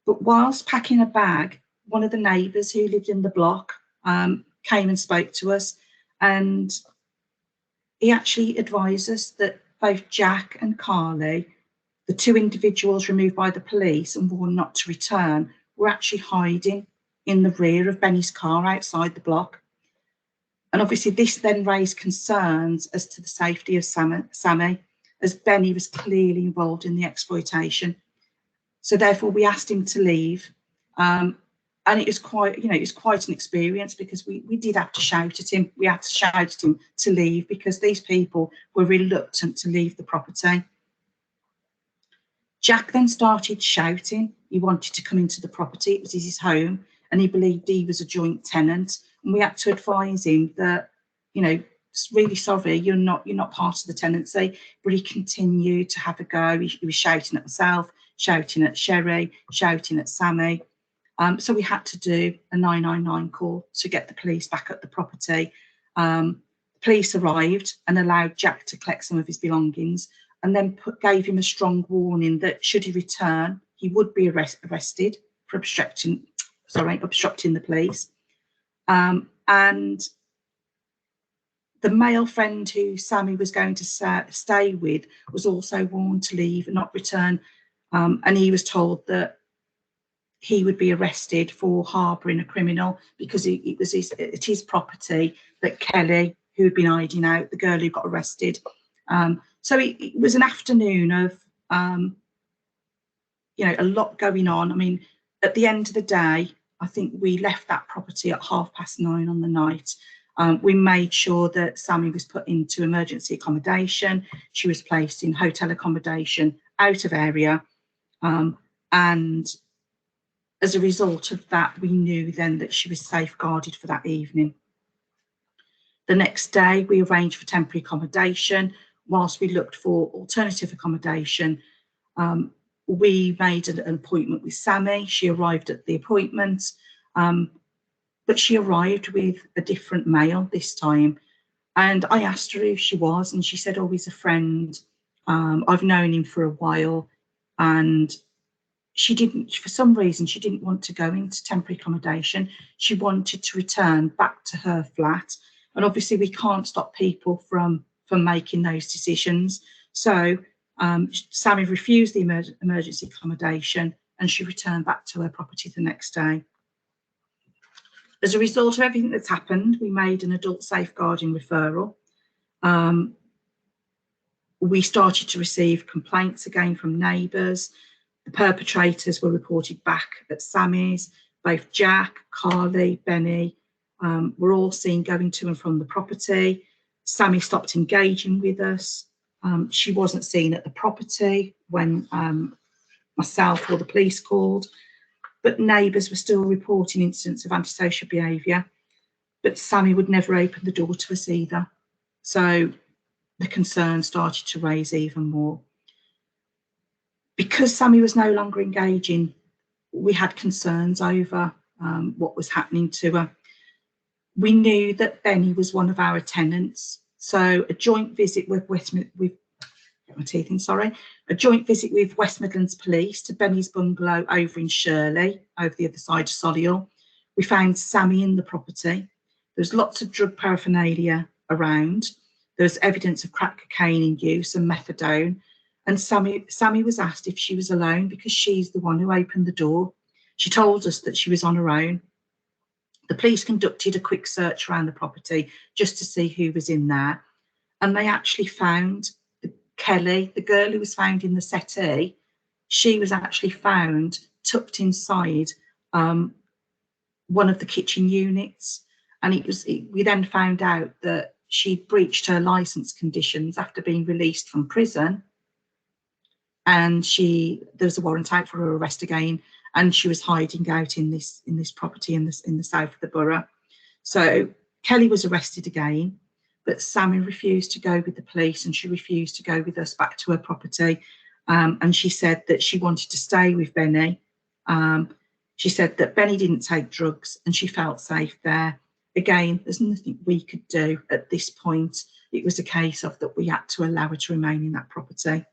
But whilst packing a bag, one of the neighbours who lived in the block came and spoke to us, and he actually advised us that both Jack and Carly, the 2 individuals removed by the police and warned not to return, were actually hiding in the rear of Benny's car outside the block. And obviously this then raised concerns as to the safety of Sammy, as Benny was clearly involved in the exploitation. So therefore we asked him to leave. And it was quite, it was quite an experience, because we did have to shout at him. We had to shout at him to leave because these people were reluctant to leave the property. Jack then started shouting. He wanted to come into the property. It was his home, and he believed he was a joint tenant. And we had to advise him that, really sorry, you're not part of the tenancy. But he continued to have a go. He was shouting at himself, shouting at Sherry, shouting at Sammy. So we had to do a 999 call to get the police back at the property. Police arrived and allowed Jack to collect some of his belongings, and then gave him a strong warning that should he return, he would be arrested for obstructing the police. And the male friend who Sammy was going to stay with was also warned to leave and not return. And he was told that he would be arrested for harbouring a criminal, because it was his property that Kelly, who had been hiding out, the girl who got arrested. So it was an afternoon of, you know, a lot going on. I mean, at the end of the day, I think we left that property at 9:30 on the night. We made sure that Sammy was put into emergency accommodation. She was placed in hotel accommodation out of area. And as a result of that, we knew then that she was safeguarded for that evening. The next day, we arranged for temporary accommodation whilst we looked for alternative accommodation. We made an appointment with Sammy. She arrived at the appointment, but she arrived with a different male this time. And I asked her who she was, and she said, oh, he's a friend. I've known him for a while. And she didn't, for some reason, she didn't want to go into temporary accommodation. She wanted to return back to her flat. And obviously we can't stop people from making those decisions. So Sammy refused the emergency accommodation, and she returned back to her property the next day. As a result of everything that's happened, we made an adult safeguarding referral. We started to receive complaints again from neighbours. The perpetrators were reported back at Sammy's. Both Jack, Carly, Benny were all seen going to and from the property. Sammy stopped engaging with us. She wasn't seen at the property when myself or the police called, but neighbours were still reporting incidents of antisocial behaviour, but Sammy would never open the door to us either. So the concern started to raise even more. Because Sammy was no longer engaging, we had concerns over what was happening to her. We knew that Benny was one of our tenants, so a joint visit with West Midlands Police to Benny's bungalow over in Shirley, over the other side of Solihull. We found Sammy in the property. There's lots of drug paraphernalia around. There's evidence of crack cocaine in use and methadone. And Sammy was asked if she was alone, because she's the one who opened the door. She told us that she was on her own. The police conducted a quick search around the property just to see who was in there. And they actually found Kelly, the girl who was found in the settee. She was actually found tucked inside one of the kitchen units. And we then found out that she'd breached her licence conditions after being released from prison. And there was a warrant out for her arrest again, and she was hiding out in this property in the south of the borough. So Kelly was arrested again, but Sammy refused to go with the police, and she refused to go with us back to her property. And she said that she wanted to stay with Benny. She said that Benny didn't take drugs and she felt safe there. Again, there's nothing we could do at this point. It was a case of that we had to allow her to remain in that property.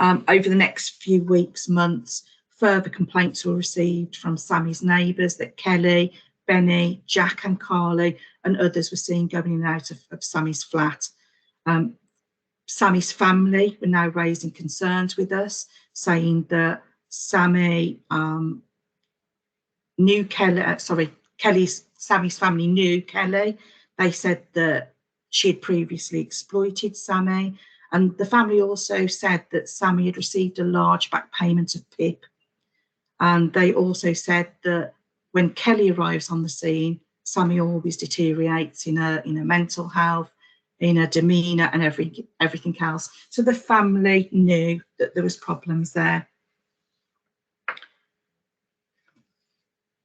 Over the next few weeks, months, further complaints were received from Sammy's neighbours that Kelly, Benny, Jack and Carly and others were seen going in and out of Sammy's flat. Sammy's family were now raising concerns with us, saying that Sammy's family knew Kelly. They said that she had previously exploited Sammy. And the family also said that Sammy had received a large back payment of PIP. And they also said that when Kelly arrives on the scene, Sammy always deteriorates in her mental health, in her demeanour and everything else. So the family knew that there was problems there.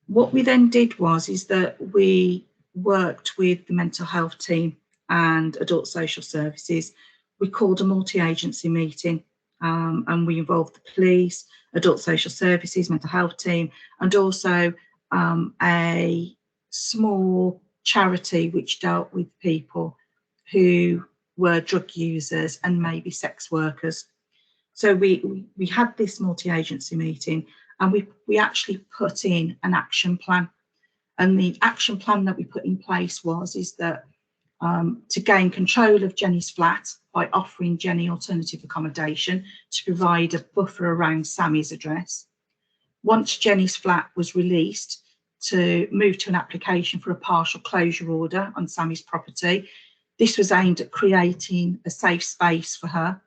What we then did is that we worked with the mental health team and adult social services. We called a multi-agency meeting. and we involved the police, adult social services, mental health team, and also a small charity which dealt with people who were drug users and maybe sex workers. So we had this multi-agency meeting, and we actually put in an action plan. And the action plan that we put in place is that to gain control of Jenny's flat by offering Jenny alternative accommodation to provide a buffer around Sammy's address. Once Jenny's flat was released, to move to an application for a partial closure order on Sammy's property. This was aimed at creating a safe space for her.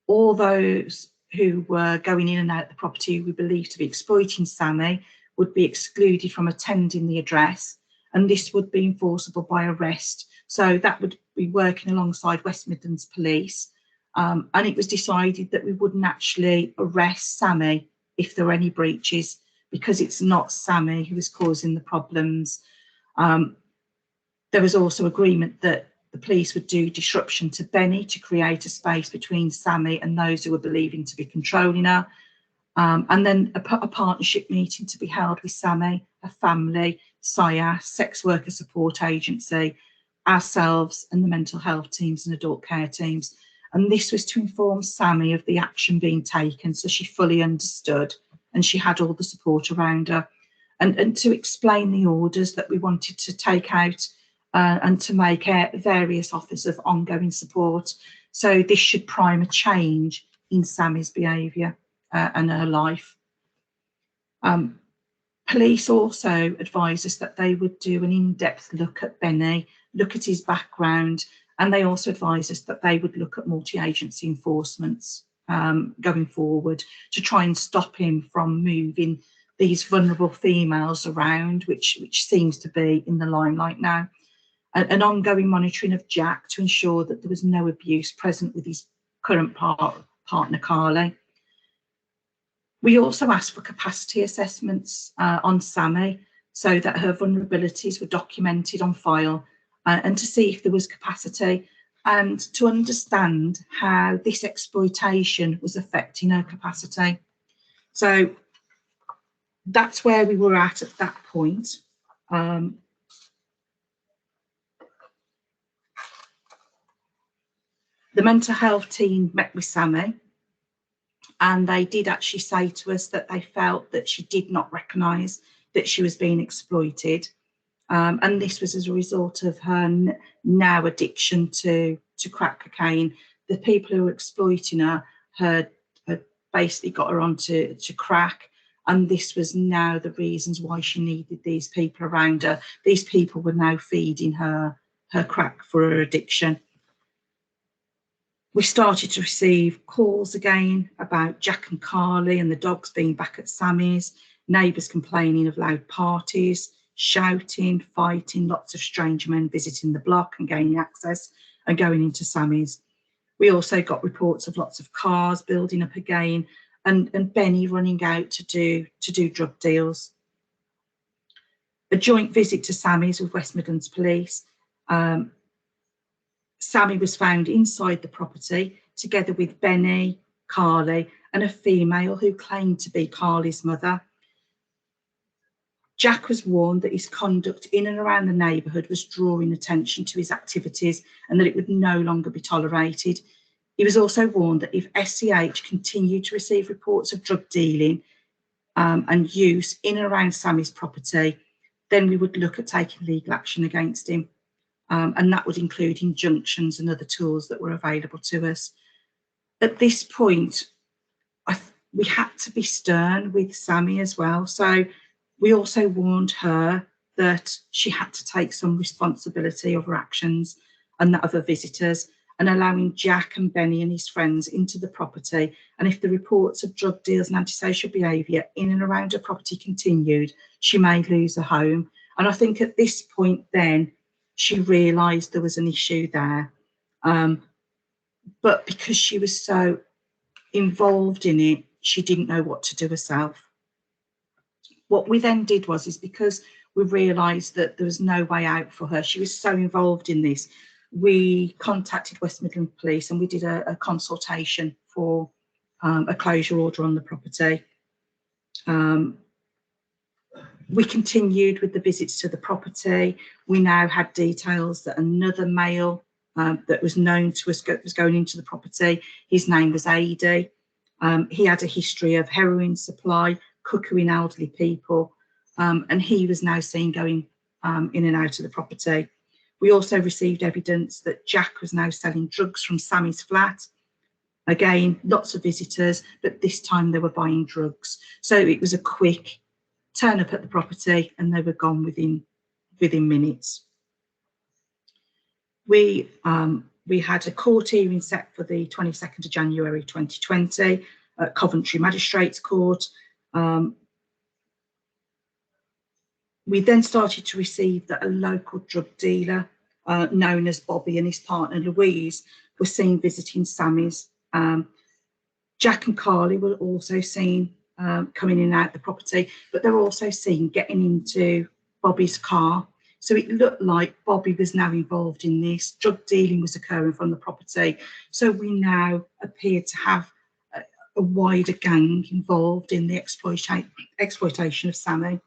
All those who were going in and out the property we believed to be exploiting Sammy would be excluded from attending the address, and this would be enforceable by arrest. So that would be working alongside West Midlands Police, and it was decided that we wouldn't actually arrest Sammy if there were any breaches, because it's not Sammy who is causing the problems. There was also agreement that the police would do disruption to Benny to create a space between Sammy and those who were believing to be controlling her. And then a partnership meeting to be held with Sammy, her family, SIAS, Sex Worker Support Agency, ourselves and the mental health teams and adult care teams. And this was to inform Sammy of the action being taken, so she fully understood and she had all the support around her. And to explain the orders that we wanted to take out and to make various offers of ongoing support. So this should prime a change in Sammy's behaviour and her life. Police also advised us that they would do an in-depth look at Benny, look at his background, and they also advised us that they would look at multi-agency enforcements going forward to try and stop him from moving these vulnerable females around, which seems to be in the limelight now. An ongoing monitoring of Jack to ensure that there was no abuse present with his current partner, Carly. We also asked for capacity assessments on Sammy so that her vulnerabilities were documented on file and to see if there was capacity and to understand how this exploitation was affecting her capacity. So that's where we were at that point. The mental health team met with Sammy, and they did actually say to us that they felt that she did not recognise that she was being exploited. And this was as a result of her now addiction to crack cocaine. The people who were exploiting her had basically got her onto crack, and this was now the reasons why she needed these people around her. These people were now feeding her crack for her addiction. We started to receive calls again about Jack and Carly and the dogs being back at Sammy's, neighbours complaining of loud parties, shouting, fighting, lots of strange men visiting the block and gaining access and going into Sammy's. We also got reports of lots of cars building up again and Benny running out to do drug deals. A joint visit to Sammy's with West Midlands Police. Sammy was found inside the property together with Benny, Carly and a female who claimed to be Carly's mother. Jack was warned that his conduct in and around the neighbourhood was drawing attention to his activities and that it would no longer be tolerated. He was also warned that if SCH continued to receive reports of drug dealing and use in and around Sammy's property, then we would look at taking legal action against him. And that would include injunctions and other tools that were available to us. At this point, we had to be stern with Sammy as well. So we also warned her that she had to take some responsibility of her actions and that of her visitors, and allowing Jack and Benny and his friends into the property. And if the reports of drug deals and antisocial behaviour in and around her property continued, she may lose her home. And I think at this point then, she realised there was an issue there. But because she was so involved in it, she didn't know what to do herself. What we then did is because we realised that there was no way out for her, she was so involved in this, we contacted West Midlands Police and we did a consultation for a closure order on the property. We continued with the visits to the property. We now had details that another male that was known to us was going into the property. His name was AD. He had a history of heroin supply, cuckooing elderly people, and he was now seen going in and out of the property. We also received evidence that Jack was now selling drugs from Sammy's flat. Again, lots of visitors, but this time they were buying drugs. So it was a quick turn up at the property and they were gone within minutes. We had a court hearing set for the 22nd of January 2020 at Coventry Magistrates Court. We then started to receive that a local drug dealer known as Bobby and his partner Louise were seen visiting Sammy's. Jack and Carly were also seen coming in and out the property, but they were also seen getting into Bobby's car. So it looked like Bobby was now involved in this. Drug dealing was occurring from the property. So we now appeared to have a wider gang involved in the exploitation of Sammy.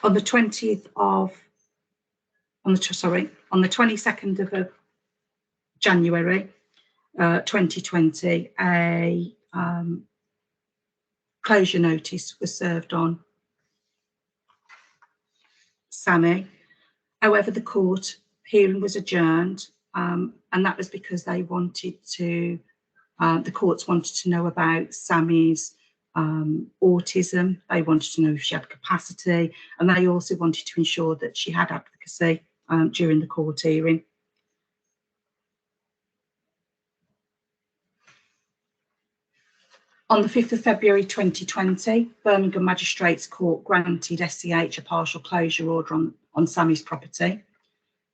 On the 22nd of January 2020, a closure notice was served on Sammy. However, the court hearing was adjourned, and that was because they wanted to, the courts wanted to know about Sammy's autism. They wanted to know if she had capacity, and they also wanted to ensure that she had advocacy during the court hearing. On the 5th of February 2020, Birmingham Magistrates Court granted SCH a partial closure order on Sammy's property.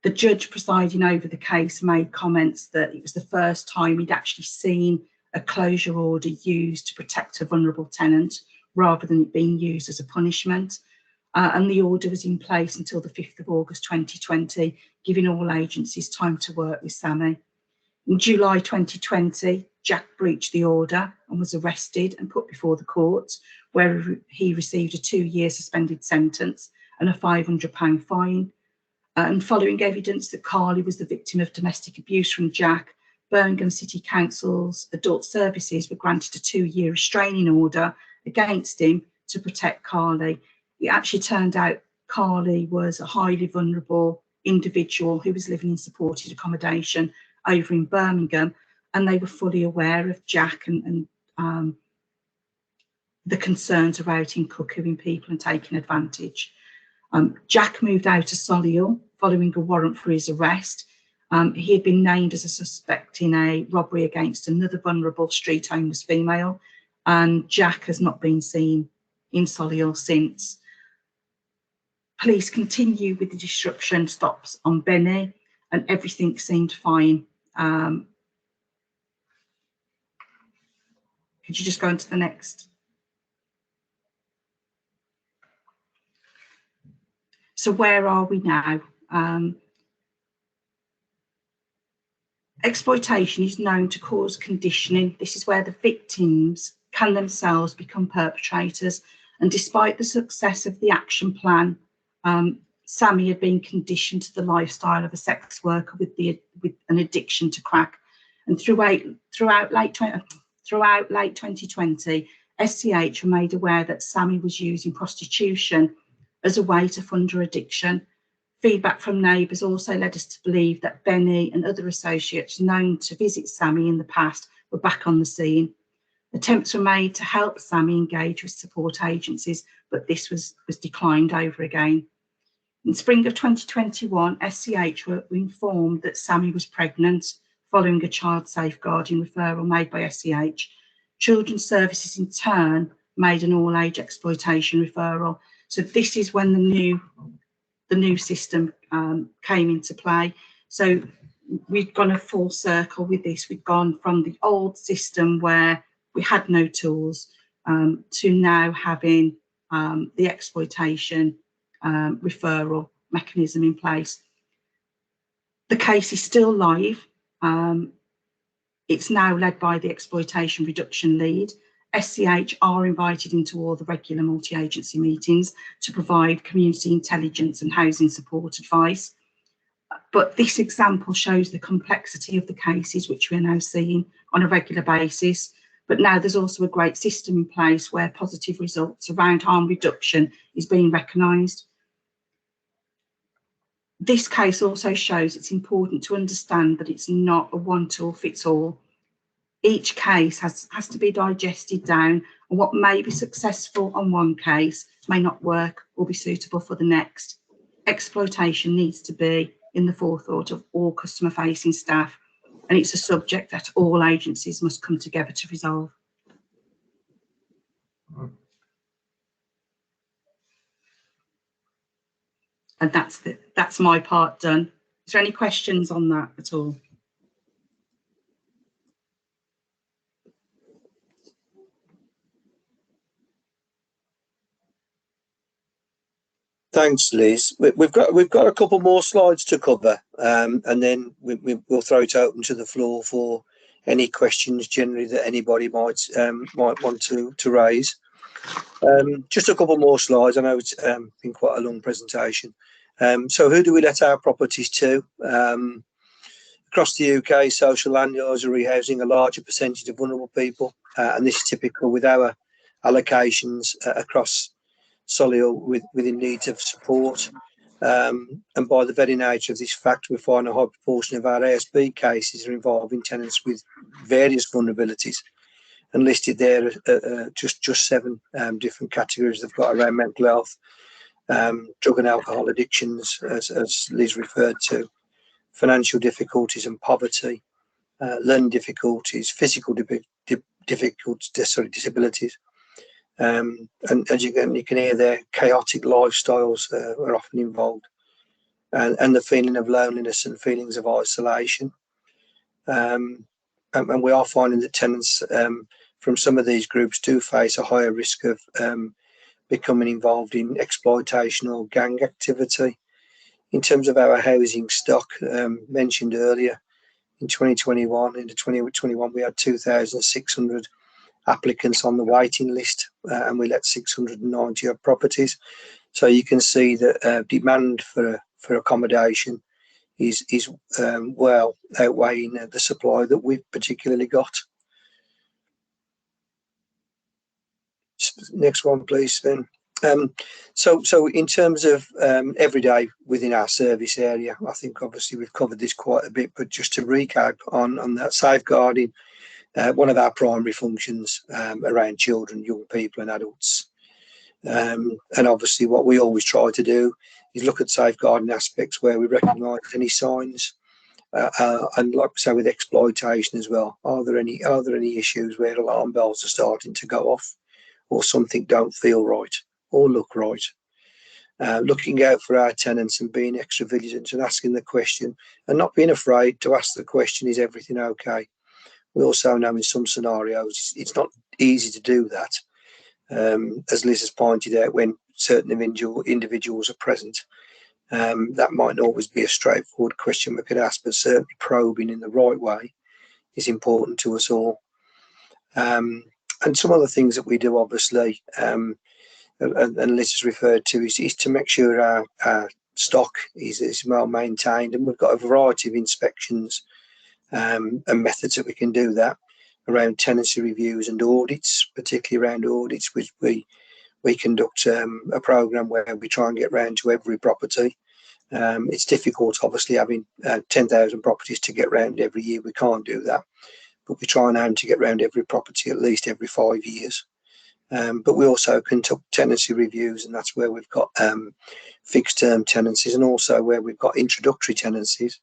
The judge presiding over the case made comments that it was the first time he'd actually seen a closure order used to protect a vulnerable tenant rather than it being used as a punishment. And the order was in place until the 5th of August 2020, giving all agencies time to work with Sammy. In July 2020, Jack breached the order and was arrested and put before the courts, where he received a 2-year suspended sentence and a £500 fine. And following evidence that Carly was the victim of domestic abuse from Jack, Birmingham City Council's Adult Services were granted a 2-year restraining order against him to protect Carly. It actually turned out Carly was a highly vulnerable individual who was living in supported accommodation over in Birmingham, and they were fully aware of Jack and the concerns about him cuckooing people and taking advantage. Jack moved out of Solihull following a warrant for his arrest. He had been named as a suspect in a robbery against another vulnerable street homeless female, and Jack has not been seen in Solihull since. Police continue with the disruption stops on Benny, and everything seemed fine. Could you just go on to the next? So where are we now? Exploitation is known to cause conditioning. This is where the victims can themselves become perpetrators. And despite the success of the action plan, Sammy had been conditioned to the lifestyle of a sex worker with an addiction to crack. And throughout late 2020, SCH were made aware that Sammy was using prostitution as a way to fund her addiction. Feedback from neighbours also led us to believe that Benny and other associates known to visit Sammy in the past were back on the scene. Attempts were made to help Sammy engage with support agencies, but this was declined over again. In spring of 2021, SCH were informed that Sammy was pregnant following a child safeguarding referral made by SCH. Children's Services in turn made an all-age exploitation referral. So this is when the new system came into play. So we've gone a full circle with this. We've gone from the old system where we had no tools to now having the exploitation referral mechanism in place. The case is still live. It's now led by the Exploitation Reduction Lead. SCH are invited into all the regular multi-agency meetings to provide community intelligence and housing support advice. But this example shows the complexity of the cases which we're now seeing on a regular basis. But now there's also a great system in place where positive results around harm reduction is being recognised. This case also shows it's important to understand that it's not a one-tool-fits-all. Each case has to be digested down, and what may be successful on one case may not work or be suitable for the next. Exploitation needs to be in the forethought of all customer-facing staff, and it's a subject that all agencies must come together to resolve. And that's my part done. Is there any questions on that at all? Thanks, Liz. We've got a couple more slides to cover, and then we'll throw it open to the floor for any questions generally that anybody might want to raise. Just a couple more slides. I know it's been quite a long presentation. So who do we let our properties to? Across the UK, social landlords are rehousing a larger percentage of vulnerable people, and this is typical with our allocations across Solihull within needs of support. And by the very nature of this fact, we find a high proportion of our ASB cases are involving tenants with various vulnerabilities, and listed there just 7 different categories they've got around mental health, drug and alcohol addictions, as Liz referred to, financial difficulties and poverty, learning difficulties, physical disabilities. And as you can hear there, chaotic lifestyles are often involved, and the feeling of loneliness and feelings of isolation. And we are finding that tenants from some of these groups do face a higher risk of becoming involved in exploitation or gang activity. In terms of our housing stock, mentioned earlier, in 2021, into 2021, we had 2,600 applicants on the waiting list, and we let 690 of properties. So you can see that demand for accommodation is well outweighing the supply that we've particularly got. Next one, please, Sven. So in terms of every day within our service area, I think obviously we've covered this quite a bit, but just to recap on that, safeguarding, one of our primary functions around children, young people and adults. And obviously what we always try to do is look at safeguarding aspects where we recognise any signs, and like I say, with exploitation as well. Are there any issues where alarm bells are starting to go off, or something don't feel right or look right? Looking out for our tenants and being extra vigilant and asking the question, and not being afraid to ask the question, is everything okay? We also know in some scenarios it's not easy to do that. As Liz has pointed out, when certain individuals are present, that might not always be a straightforward question we could ask, but certainly probing in the right way is important to us all. And some of the things that we do, obviously, and Liz has referred to, is to make sure our stock is well maintained, and we've got a variety of inspections and methods that we can do that around tenancy reviews and audits, particularly around audits, which we conduct a programme where we try and get round to every property. It's difficult, obviously, having 10,000 properties to get round every year. We can't do that, but we try and aim to get round every property at least every 5 years. But we also conduct tenancy reviews, and that's where we've got fixed term tenancies, and also where we've got introductory tenancies.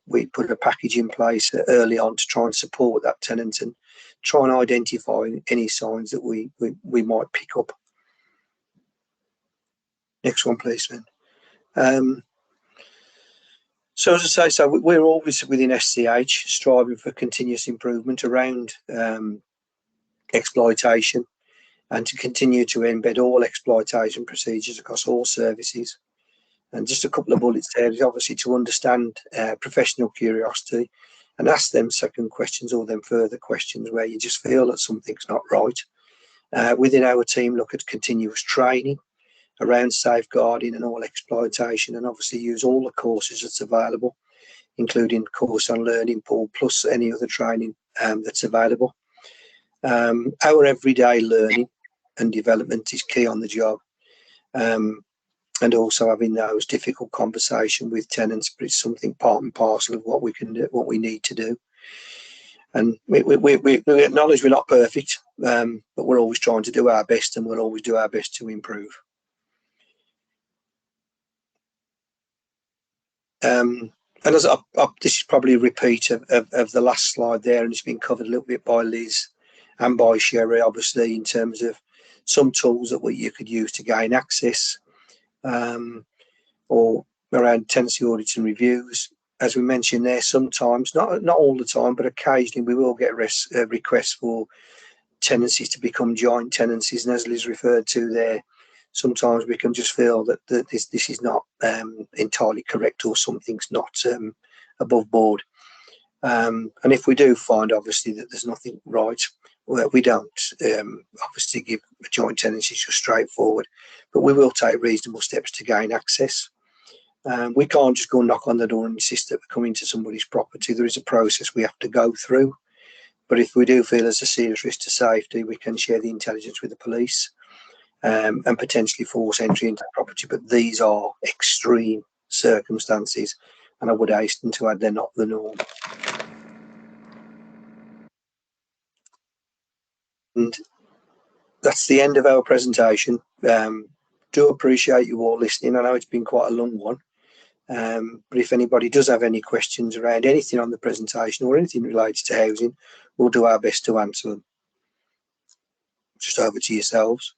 We put a package in place early on to try and support that tenant and try and identify any signs that we might pick up. Next one, please, Sven. So as I say, we're always within SCH striving for continuous improvement around exploitation, and to continue to embed all exploitation procedures across all services. And just a couple of bullets there is obviously to understand professional curiosity and ask them second questions or them further questions where you just feel that something's not right. Within our team, look at continuous training around safeguarding and all exploitation, and obviously use all the courses that's available, including course on learning pool plus any other training that's available. Our everyday learning and development is key on the job, and also having those difficult conversations with tenants, but it's something part and parcel of what we can do, what we need to do. And we acknowledge we're not perfect, but we're always trying to do our best, and we'll always do our best to improve. And as this is probably a repeat of the last slide there, and it's been covered a little bit by Liz and by Sherry, obviously, in terms of some tools that you could use to gain access, or around tenancy audits and reviews. As we mentioned there, sometimes, not all the time, but occasionally we will get requests for tenancies to become joint tenancies, and as Liz referred to there, sometimes we can just feel that this is not entirely correct, or something's not above board. And if we do find, obviously, that there's nothing right, well, we don't obviously give a joint tenancy just straightforward, but we will take reasonable steps to gain access. We can't just go knock on the door and insist that we come into somebody's property. There is a process we have to go through. But if we do feel there's a serious risk to safety, we can share the intelligence with the police and potentially force entry into the property. But these are extreme circumstances, and I would hasten to add they're not the norm. And that's the end of our presentation. Do appreciate you all listening. I know it's been quite a long one. But if anybody does have any questions around anything on the presentation or anything related to housing, we'll do our best to answer them. Just over to yourselves.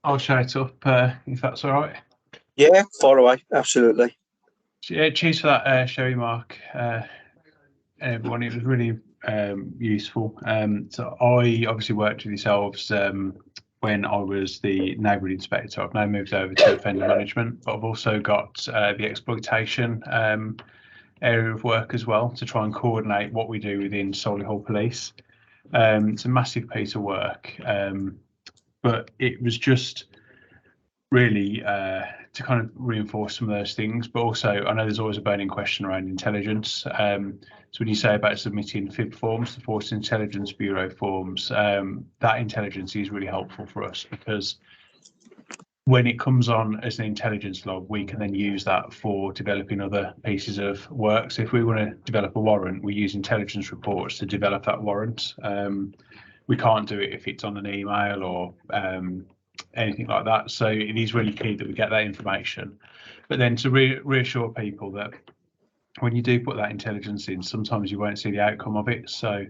I'll share it up if that's all right. Yeah, far away, absolutely. Yeah, cheers for that, Sherry, Mark, everyone. It was really useful. So I obviously worked with yourselves when I was the neighbourhood inspector. I've now moved over to offender management, but I've also got the exploitation area of work as well, to try and coordinate what we do within Solihull Police. It's a massive piece of work, but it was just really to kind of reinforce some of those things. But also, I know there's always a burning question around intelligence. So when you say about submitting FIB forms, the Force Intelligence Bureau forms, that intelligence is really helpful for us, because when it comes on as an intelligence log, we can then use that for developing other pieces of work. So if we want to develop a warrant, we use intelligence reports to develop that warrant. We can't do it if it's on an email or anything like that. So it is really key that we get that information. But then to reassure people that when you do put that intelligence in, sometimes you won't see the outcome of it. So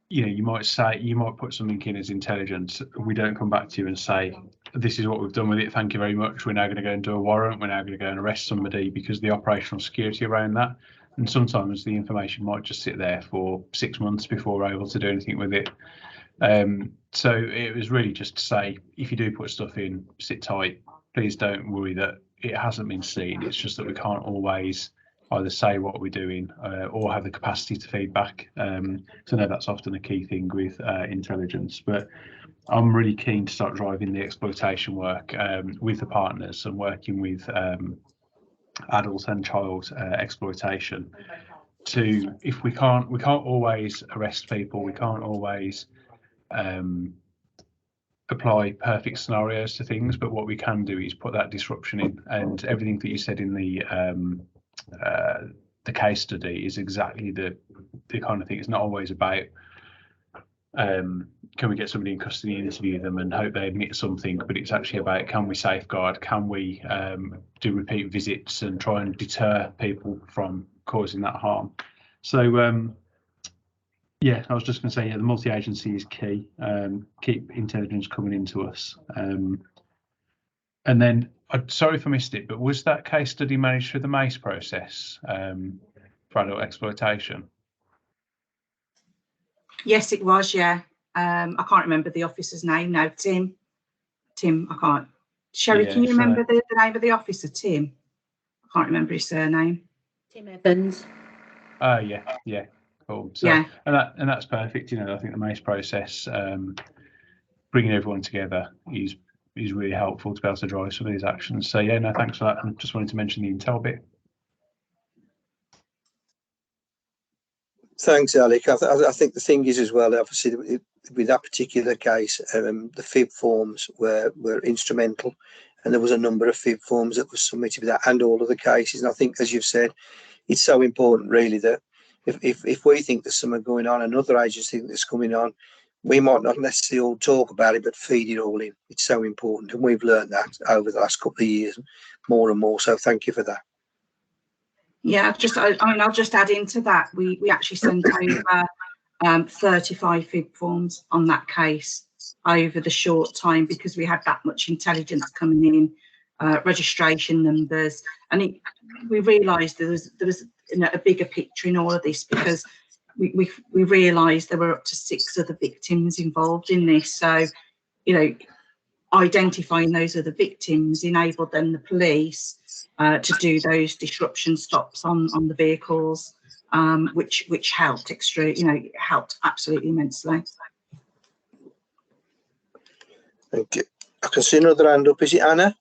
you know, you might put something in as intelligence. We don't come back to you and say, this is what we've done with it, thank you very much, we're now going to go and do a warrant, we're now going to go and arrest somebody, because the operational security around that. And sometimes the information might just sit there for 6 months before we're able to do anything with it. So it was really just to say, if you do put stuff in, sit tight. Please don't worry that it hasn't been seen. It's just that we can't always either say what we're doing or have the capacity to feedback. So I know that's often a key thing with intelligence, but I'm really keen to start driving the exploitation work with the partners and working with adult and child exploitation. To, if we can't always arrest people, we can't always apply perfect scenarios to things, but what we can do is put that disruption in. And everything that you said in the case study is exactly the kind of thing. It's not always about can we get somebody in custody and interview them and hope they admit something, but it's actually about, can we safeguard, can we do repeat visits and try and deter people from causing that harm. So yeah, I was just going to say, yeah, the multi-agency is key. Keep intelligence coming into us. And then, sorry if I missed it, but was that case study managed through the MACE process for adult exploitation? Yes, it was. Yeah. I can't remember the officer's name now. Tim, I can't. Sherry, Yeah, can you so- remember the name of the officer? Tim. I can't remember his surname. Tim Evans. Oh yeah, cool. So Yeah. and that's perfect. You know, I think the MACE process, bringing everyone together is really helpful to be able to drive some of these actions. So yeah, no, thanks for that. And just wanted to mention the intel bit. Thanks, Alec. I think the thing is as well, obviously, with that particular case, the FIB forms were instrumental, and there was a number of FIB forms that were submitted with that, and all of the cases. And I think, as you've said, it's so important, really, that if we think there's something going on, another agency think there's coming on, we might not necessarily all talk about it, but feed it all in. It's so important, and we've learned that over the last couple of years, more and more. So thank you for that. Yeah, I'll just add into that. We actually sent over 35 FIB forms on that case over the short time, because we had that much intelligence coming in, registration numbers, and we realised there was a bigger picture in all of this, because we realised there were up to 6 other victims involved in this. So, you know, identifying those other victims enabled then the police to do those disruption stops on the vehicles, which helped helped absolutely immensely. Thank you. I can see another hand up. Is it Anna?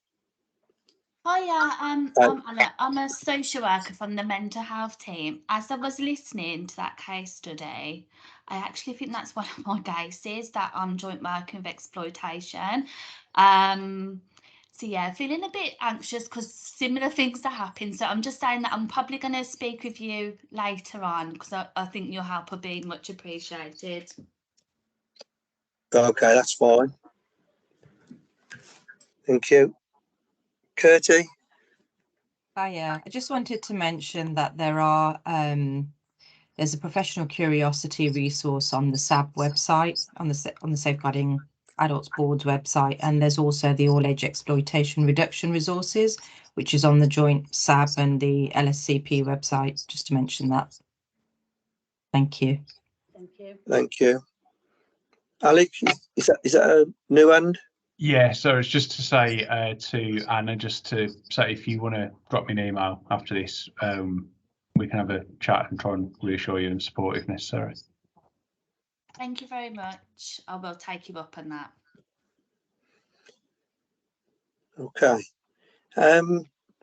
Hiya, I'm Anna. I'm a social worker from the mental health team. As I was listening to that case study, I actually think that's one of my cases that I'm joint working with Exploitation. So yeah, feeling a bit anxious because similar things are happening. So I'm just saying that I'm probably going to speak with you later on, because I think your help will be much appreciated. Okay, that's fine. Thank you. Curtie? Hiya. I just wanted to mention that there are there's a professional curiosity resource on the SSAB website, on the Safeguarding Adults Board's website, and there's also the All Age Exploitation Reduction resources, which is on the joint SSAB and the LSCP website, just to mention that. Thank you. Thank you. Thank you. Alec, is that a new hand? Yeah, so it's just to say to Anna, just to say, if you want to drop me an email after this, we can have a chat and try and reassure you and support if necessary. Thank you very much. I will take you up on that. Okay.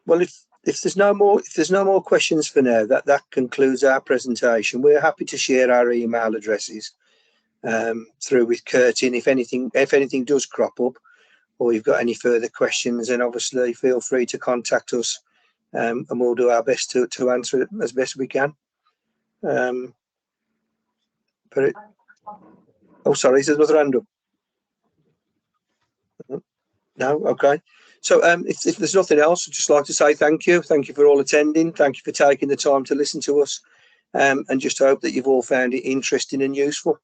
Well, if there's no more questions for now, that concludes our presentation. We're happy to share our email addresses through with Curtin. And if anything does crop up, or you've got any further questions, then obviously feel free to contact us, and we'll do our best to answer it as best we can. Oh, sorry, is there another hand up? No, okay. So if there's nothing else, I'd just like to say thank you. Thank you for all attending. Thank you for taking the time to listen to us, and just hope that you've all found it interesting and useful.